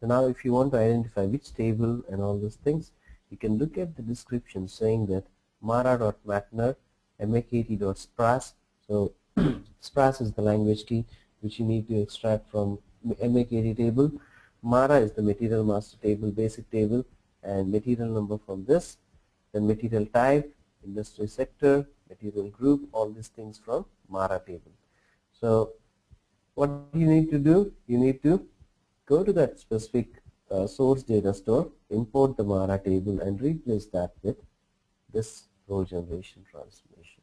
So now if you want to identify which table and all those things, you can look at the description saying that mara.matner mak80.spras. So spras is the language key which you need to extract from mak80 table. Mara is the material master table, basic table, and material number from this, then material type, industry sector, material group, all these things from Mara table. So what you need to do, you need to go to that specific source data store, import the Mara table, and replace that with this row generation transformation.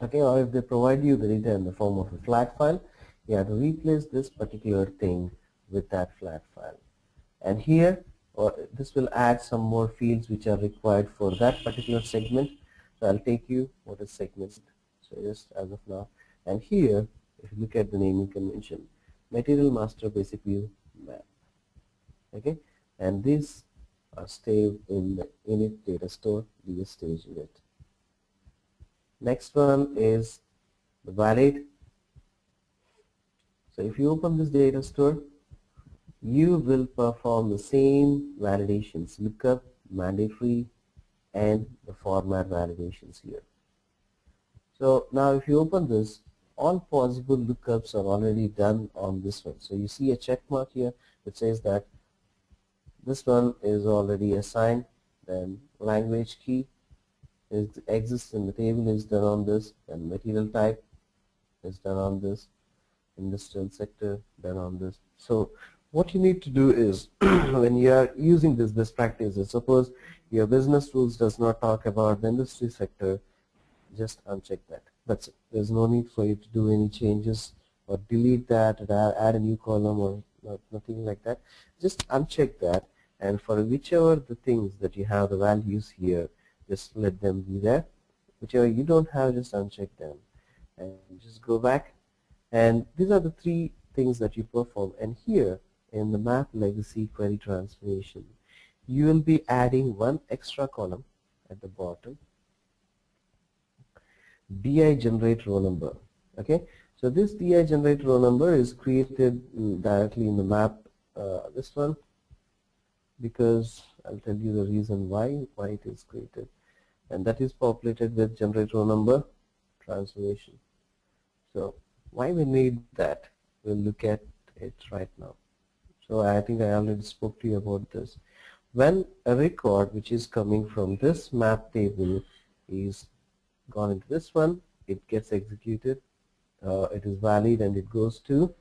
Okay, or if they provide you the data in the form of a flat file, you have to replace this particular thing with that flat file. and here this will add some more fields which are required for that particular segment. So I'll take you what is segment, so just as of now, and here if you look at the naming convention, material master basic view map, okay, and these are saved in the init data store DS stage init. Next one is the valid. So if you open this data store, you will perform the same validations, lookup, mandatory, and the format validations here. So now if you open this, all possible lookups are already done on this one. So you see a check mark here that says that this one is already assigned, then language key exists in the table is done on this, then material type is done on this, industrial sector done on this. So what you need to do is when you are using this best practices, suppose your business rules does not talk about the industry sector, just uncheck that. That's it. There's no need for you to do any changes or delete that or add a new column or nothing like that. Just uncheck that, and for whichever the things that you have the values here, just let them be there. Whichever you don't have, just uncheck them and just go back. And these are the three things that you perform. And here in the map legacy query transformation, you will be adding one extra column at the bottom, DI generate row number. Okay, so this DI generate row number is created directly in the map, this one, because I'll tell you the reason why it is created, and that is populated with generate row number transformation. So why we need that, we'll look at it right now. So I think I already spoke to you about this. When a record which is coming from this map table is gone into this one, it gets executed, it is valid, and it goes to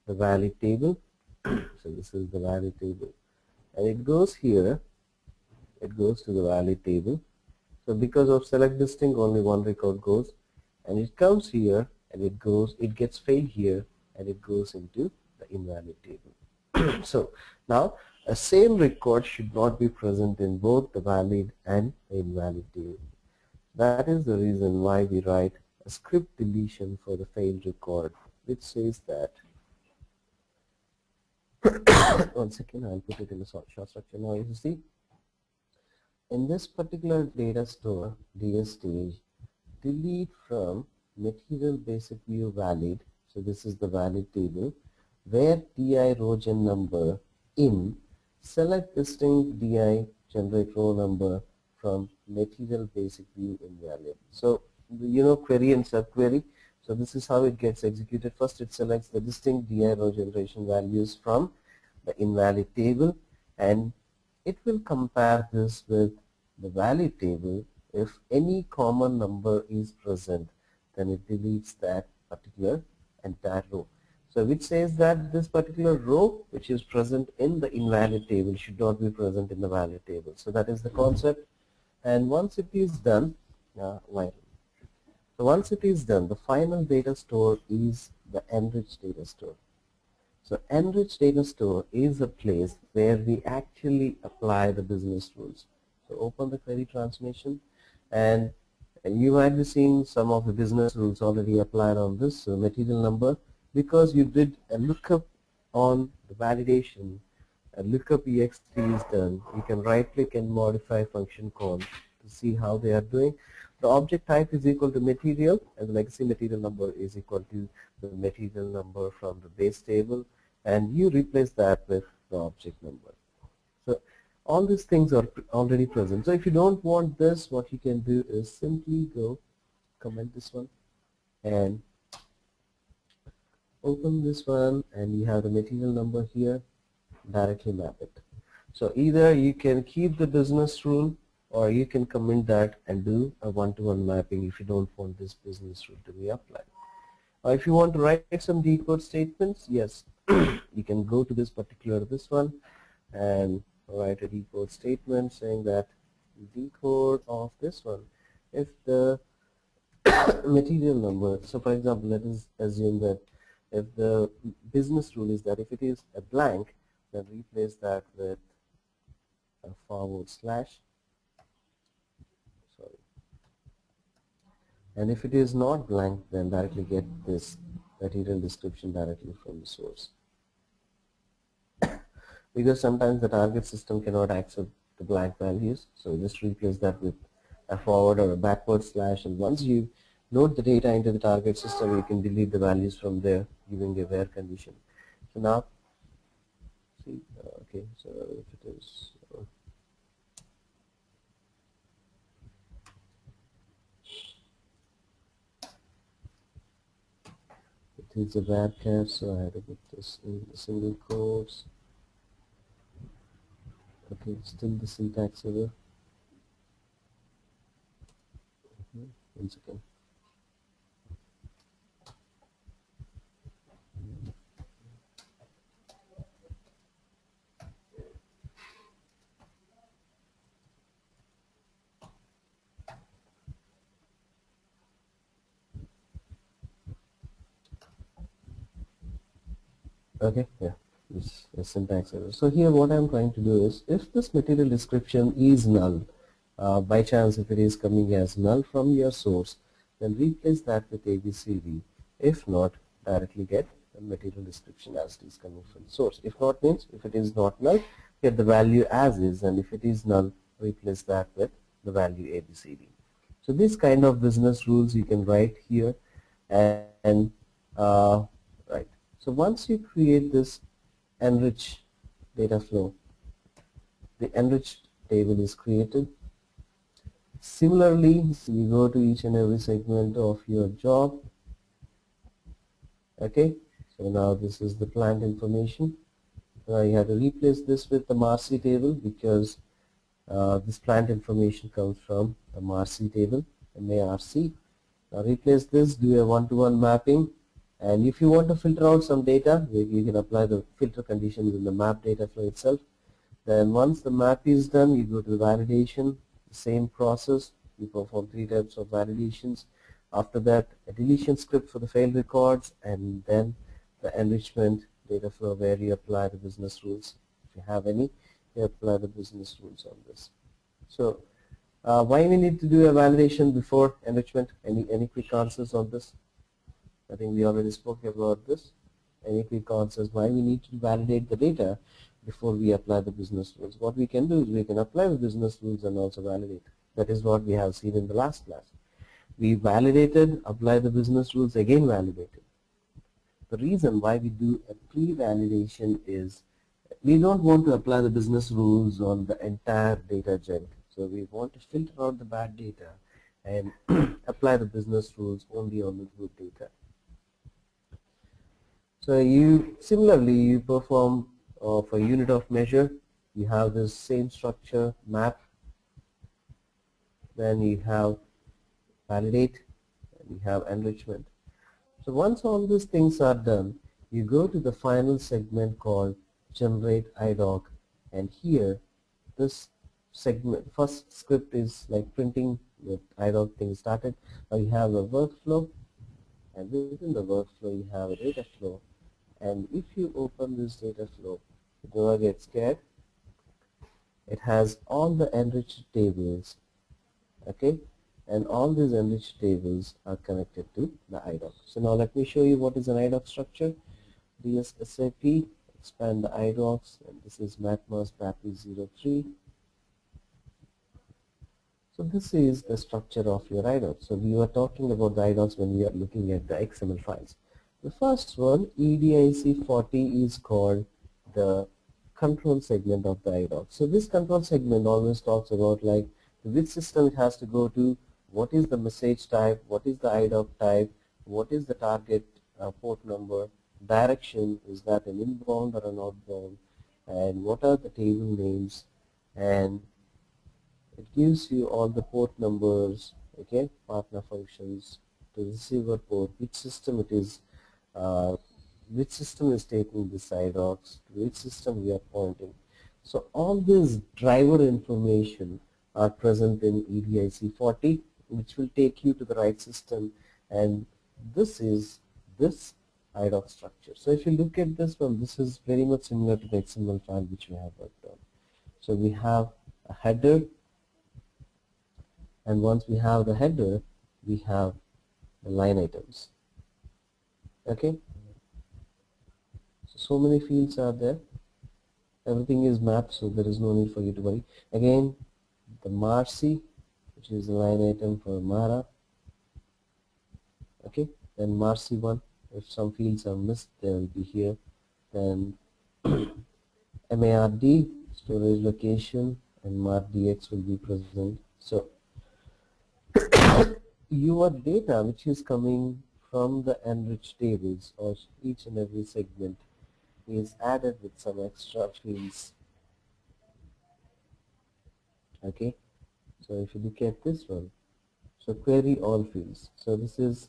the valid table. So this is the valid table, and it goes here, it goes to the valid table. So because of select listing, only one record goes, and it comes here, and it goes, it gets failed here, and it goes into the invalid table. So now a same record should not be present in both the valid and the invalid table. That is the reason why we write a script deletion for the failed record, which says that one second, I'll put it in a short structure. Now you see, in this particular data store, DS stage, delete from material basic view valid, so this is the valid table, where DI row gen number in select distinct DI generate row number from material basic view invalid. So you know query and subquery. So this is how it gets executed. First it selects the distinct DI row generation values from the invalid table, and it will compare this with the valid table. If any common number is present, then it deletes that particular entire row. So which says that this particular row which is present in the invalid table should not be present in the valid table. So that is the concept. And once it is done, so once it is done, the final data store is the enriched data store. So enriched data store is a place where we actually apply the business rules. So open the query transformation, and you might be seeing some of the business rules already applied on this material number. Because you did a lookup on the validation, a lookup ext is done, you can right click and modify function call to see how they are doing. The object type is equal to material, and the legacy material number is equal to the material number from the base table, and you replace that with the object number. So all these things are already present. So if you don't want this, what you can do is simply go comment this one and open this one, and you have the material number here, directly map it. So either you can keep the business rule, or you can comment that and do a one-to-one mapping if you don't want this business rule to be applied. Or if you want to write some decode statements, yes, you can go to this one and write a decode statement saying that decode of this one, if the material number, so for example, let us assume that if the business rule is that if it is a blank, then replace that with a forward slash, sorry, and if it is not blank, then directly get this material description directly from the source, because sometimes the target system cannot accept the blank values, so just replace that with a forward or a backward slash, and once you load the data into the target system, you can delete the values from there giving a where condition. So now see, okay, so if it is it is a webcam, so I had to put this in the single quotes. Okay, still the syntax error. 1 second. Okay, yeah, this is syntax error. So here what I'm trying to do is, if this material description is null, by chance if it is coming as null from your source, then replace that with ABCD. If not, directly get the material description as it is coming from the source. If not means, if it is not null, get the value as is, and if it is null, replace that with the value ABCD. So this kind of business rules you can write here, and right. So once you create this enrich data flow, the enriched table is created. Similarly, so you go to each and every segment of your job. Okay, so now this is the plant information. Now you have to replace this with the MARC table, because this plant information comes from the MARC table, MARC. Now replace this, do a one-to-one mapping. And if you want to filter out some data, you can apply the filter conditions in the map data flow itself. Then once the map is done, you go to the validation, the same process, you perform 3 types of validations. After that, a deletion script for the failed records, and then the enrichment data flow where you apply the business rules. If you have any, you apply the business rules on this. So why we need to do a validation before enrichment? Any quick answers on this? I think we already spoke about this. Any quick answers why we need to validate the data before we apply the business rules? What we can do is we can apply the business rules and also validate. That is what we have seen in the last class. We validated, apply the business rules, again validated. The reason why we do a pre-validation is we don't want to apply the business rules on the entire data junk. So we want to filter out the bad data and apply the business rules only on the good data. So similarly you perform for unit of measure, you have this same structure, map, then you have validate, and you have enrichment. So once all these things are done, you go to the final segment called generate IDOC, and here this segment, first script is like printing the IDOC thing started. Now you have a workflow, and within the workflow you have a data flow. And if you open this data flow, do not get scared. It has all the enriched tables, okay, and all these enriched tables are connected to the IDOC. So now let me show you what is an IDOC structure. DS SAP, expand the IDOCs, and this is MATMAS PAPI03. So this is the structure of your IDOC. So we were talking about the IDOCs when we are looking at the XML files. The first one, EDIC40, is called the control segment of the IDOC. So this control segment always talks about like which system it has to go to, what is the message type, what is the IDOC type, what is the target port number, direction, is that an inbound or an outbound, and what are the table names, and it gives you all the port numbers, okay, partner functions, the receiver port, which system it is, which system is taking the IDOCs, to which system we are pointing. So all this driver information are present in EDIC40, which will take you to the right system, and this IDOC structure. So if you look at this one, this is very much similar to the XML file which we have worked on. So we have a header, and once we have the header, we have the line items. Okay, so many fields are there. Everything is mapped, so there is no need for you to worry. Again, the Marcy, which is the line item for Mara. Okay, then Marcy 1, if some fields are missed, they will be here. Then MARD, storage location, and MARDX will be present. So your data which is coming from the enriched tables or each and every segment is added with some extra fields. Okay, so if you look at this one, so query all fields. So this is,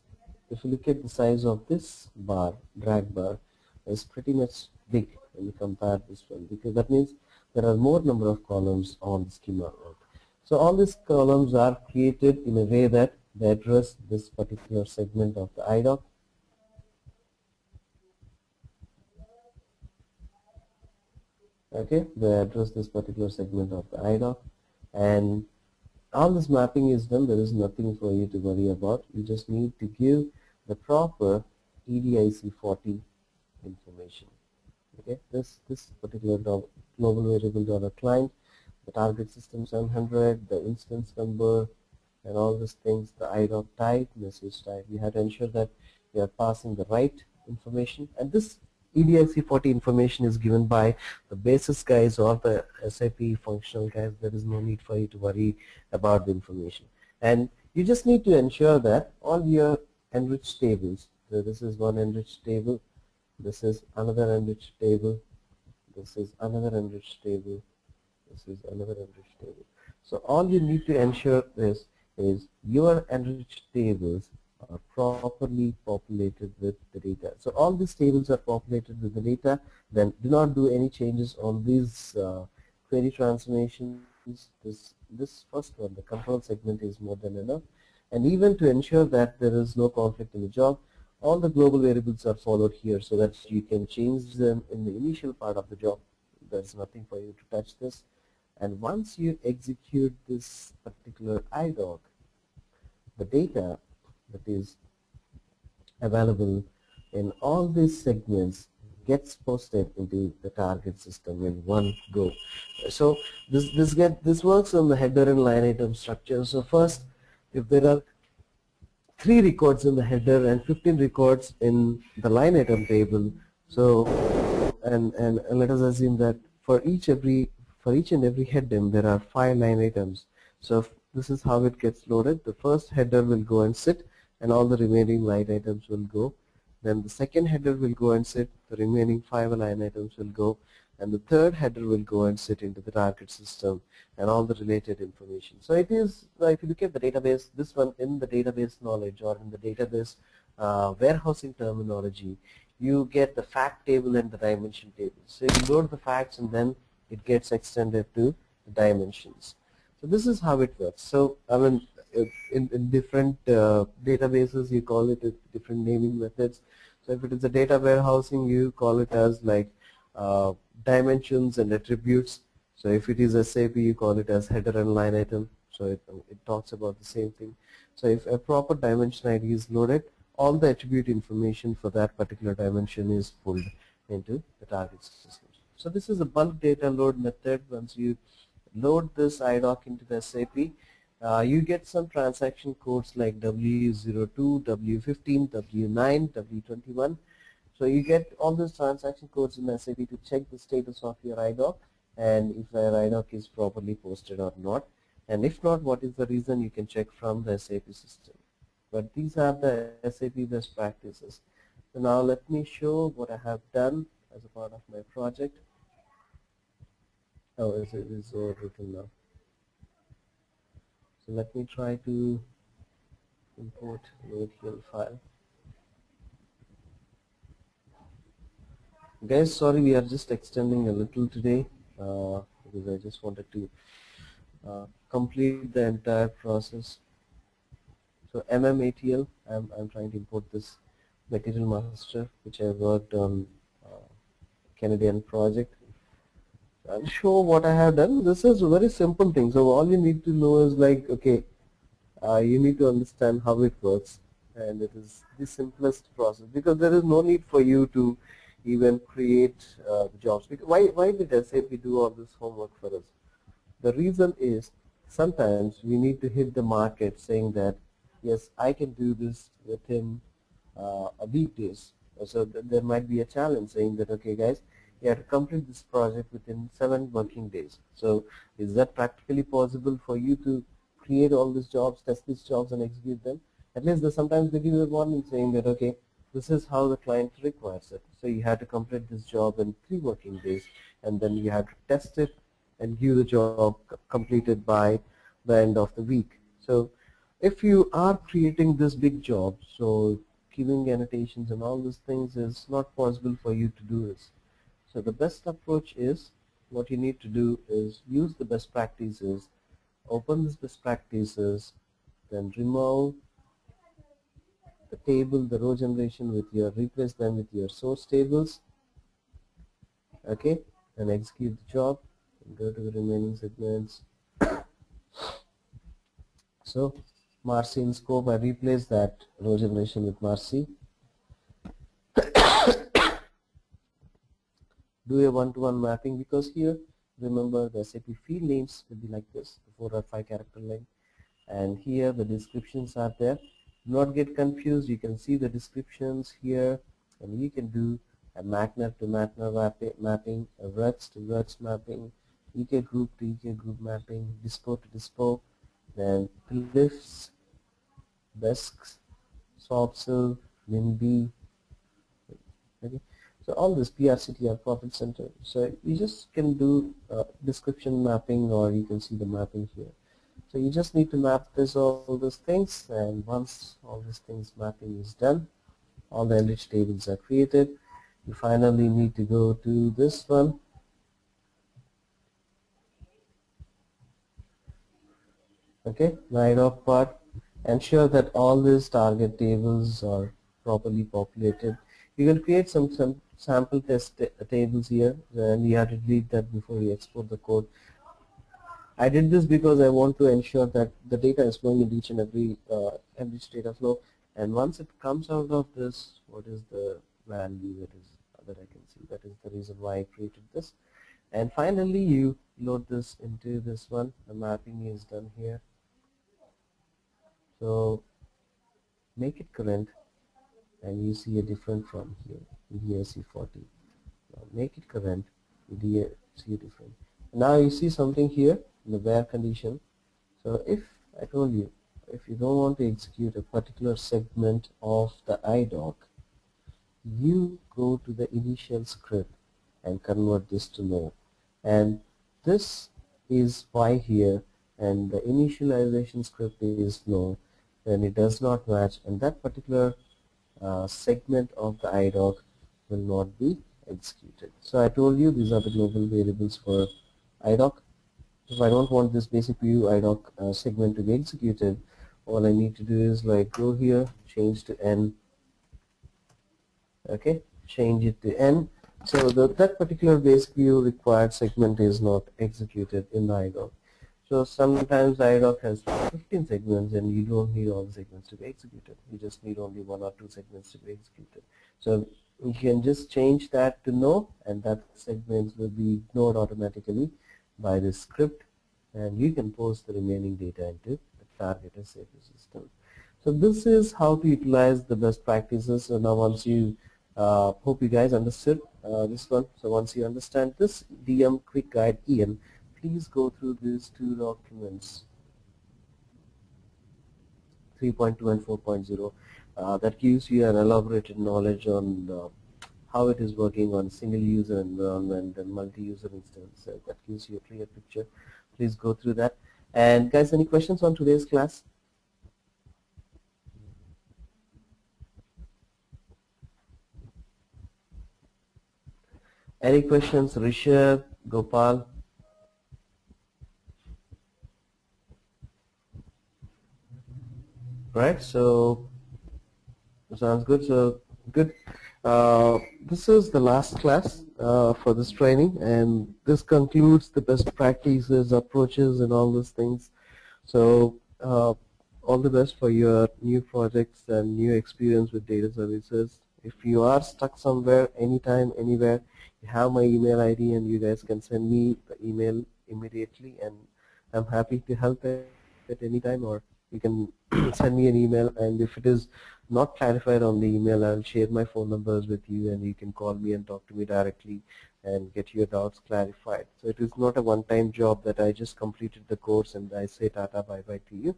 if you look at the size of this bar, drag bar, is pretty much big when you compare this one, because that means there are more number of columns on the schema node. So all these columns are created in a way that they address this particular segment of the IDOC. Okay, they address this particular segment of the IDOC, and all this mapping is done. There is nothing for you to worry about. You just need to give the proper EDIC40 information. Okay, this particular global variable $client, the target system 700, the instance number, and all these things, the IDOC type, message type. You have to ensure that you are passing the right information, and this EDIC40 information is given by the basis guys or the SAP functional guys. There is no need for you to worry about the information, and you just need to ensure that all your enriched tables, so this is one enriched table, this is another enriched table, this is another enriched table, this is another enriched table. So all you need to ensure is your enriched tables are properly populated with the data. So all these tables are populated with the data. Then do not do any changes on these query transformations. This first one, the control segment, is more than enough. And even to ensure that there is no conflict in the job, all the global variables are followed here so that you can change them in the initial part of the job. There's nothing for you to touch this. And once you execute this particular IDOC, the data that is available in all these segments gets posted into the target system in one go. So this works on the header and line item structure. So first, if there are 3 records in the header and 15 records in the line item table, so and let us assume that for each and every header there are 5 line items. So this is how it gets loaded. The first header will go and sit, and all the remaining line items will go. Then the second header will go and sit, the remaining 5 line items will go, and the third header will go and sit into the target system and all the related information. So it is, if you look at the database, this one in the database knowledge or in the database warehousing terminology, you get the fact table and the dimension table. So you load the facts and then it gets extended to the dimensions. So this is how it works. So I mean, in different databases you call it different naming methods. So if it is a data warehousing, you call it as like dimensions and attributes. So if it is SAP, you call it as header and line item. So it talks about the same thing. So if a proper dimension ID is loaded, all the attribute information for that particular dimension is pulled into the target system. So this is a bulk data load method. Once you load this IDOC into the SAP, you get some transaction codes like W02, W15, W9, W21. So you get all these transaction codes in SAP to check the status of your IDOC and if your IDOC is properly posted or not. And if not, what is the reason, you can check from the SAP system. But these are the SAP best practices. So now let me show what I have done as a part of my project. Oh, it is overwritten now. So let me try to import an ATL file. Guys, sorry, we are just extending a little today because I just wanted to complete the entire process. So MMATL, I'm trying to import this material master, which I worked on Canadian project. I'll show what I have done. This is a very simple thing. So all you need to know is like, okay, you need to understand how it works, and it is the simplest process because there is no need for you to even create the jobs. Because why did SAP do all this homework for us? The reason is sometimes we need to hit the market saying that yes, I can do this within a weekdays. So there might be a challenge saying that okay guys, you have to complete this project within 7 working days. So is that practically possible for you to create all these jobs, test these jobs and execute them? At least sometimes they give you a warning saying that okay, this is how the client requires it. So you have to complete this job in 3 working days, and then you have to test it and give the job completed by the end of the week. So if you are creating this big job, so giving annotations and all these things is not possible for you to do this. So the best approach is, what you need to do is use the best practices, open this best practices, then remove the table, the row generation with your, replace them with your source tables, okay, and execute the job, and go to the remaining segments. So Marcy in scope, I replace that row generation with Marcy. Do a one-to-one mapping, because here remember the SAP field names will be like this, the 4 or 5 character line, and here the descriptions are there. Do not get confused. You can see the descriptions here, and you can do a MATNA to MATNA mapping, a RUTS to RUTS mapping, EK group to EK group mapping, DISPO to DISPO, then lifts, desks, SOPSL, NIMBY, okay. So all this PRCTR profit center. So you just can do description mapping, or you can see the mapping here. So you just need to map this, all these things, and once all these things mapping is done, all the enriched tables are created. You finally need to go to this one. Okay, IDOC part. Ensure that all these target tables are properly populated. You can create some sample test tables here, and you have to delete that before you export the code. I did this because I want to ensure that the data is flowing in each and every data flow, and once it comes out of this, what is the value that I can see? That is the reason why I created this. And finally, you load this into this one. The mapping is done here. So make it current, and you see a different from here, DSC40. Now make it current, see a different. Now you see something here in the where condition. So if I told you, if you don't want to execute a particular segment of the IDOC, you go to the initial script and convert this to no. And this is why here, and the initialization script is no, then it does not match, and that particular segment of the IDOC will not be executed. So I told you these are the global variables for IDOC. If I don't want this basic view IDOC segment to be executed, all I need to do is like go here, change to N, okay, change it to N. So that particular basic view required segment is not executed in the IDOC. So sometimes IDOC has 15 segments, and you don't need all the segments to be executed. You just need only 1 or 2 segments to be executed. So you can just change that to no, and that segments will be ignored automatically by the script, and you can post the remaining data into the target SAP system. So this is how to utilize the best practices. So now once you hope you guys understood this one. So once you understand this DM quick guide EN, please go through these 2 documents, 3.2 and 4.0. That gives you an elaborated knowledge on how it is working on single user environment and multi-user instance. That gives you a clear picture. Please go through that. And guys, any questions on today's class? Any questions, Rishabh, Gopal? Right, so sounds good. So Good. This is the last class for this training, and this concludes the best practices, approaches, and all those things. So all the best for your new projects and new experience with data services. If you are stuck somewhere, anytime, anywhere, you have my email ID, and you guys can send me the email immediately, and I'm happy to help at any time, or you can send me an email, and if it is not clarified on the email, I'll share my phone numbers with you, and you can call me and talk to me directly and get your doubts clarified. So it is not a one-time job that I just completed the course and I say tata bye-bye to you.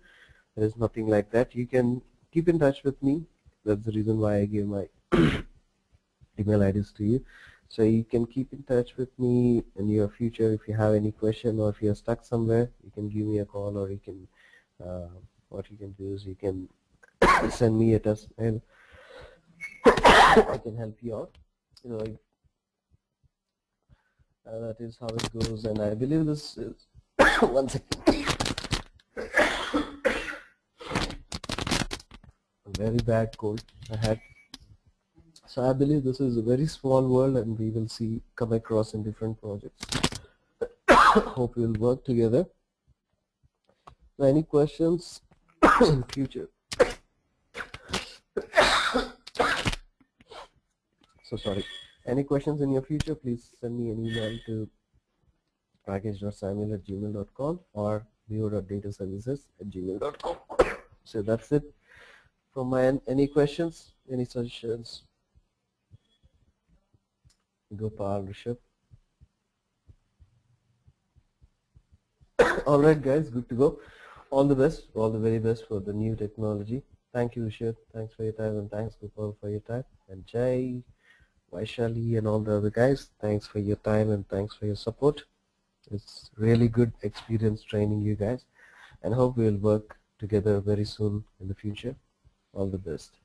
There is nothing like that. You can keep in touch with me. That's the reason why I gave my email IDs to you. So you can keep in touch with me in your future. If you have any question, or if you're stuck somewhere, you can give me a call, or you can what you can do is you can send me a test mail. I can help you out. That is how it goes, and I believe this is one second. A very bad cold I had. So I believe this is a very small world, and we will come across in different projects. Hope we'll work together. So any questions in future? So sorry. Any questions in your future, please send me an email to rakesh.samuel@gmail.com or bio.dataservices@gmail.com. So that's it from my end. Any questions? Any suggestions? Gopal, Rishabh. Alright guys, good to go. All the best, all the very best for the new technology. Thank you, Rishabh. Thanks for your time, and thanks Gopal for your time. And Jay, Vaishali, and all the other guys, thanks for your time and thanks for your support. It's really good experience training you guys, and hope we'll work together very soon in the future. All the best.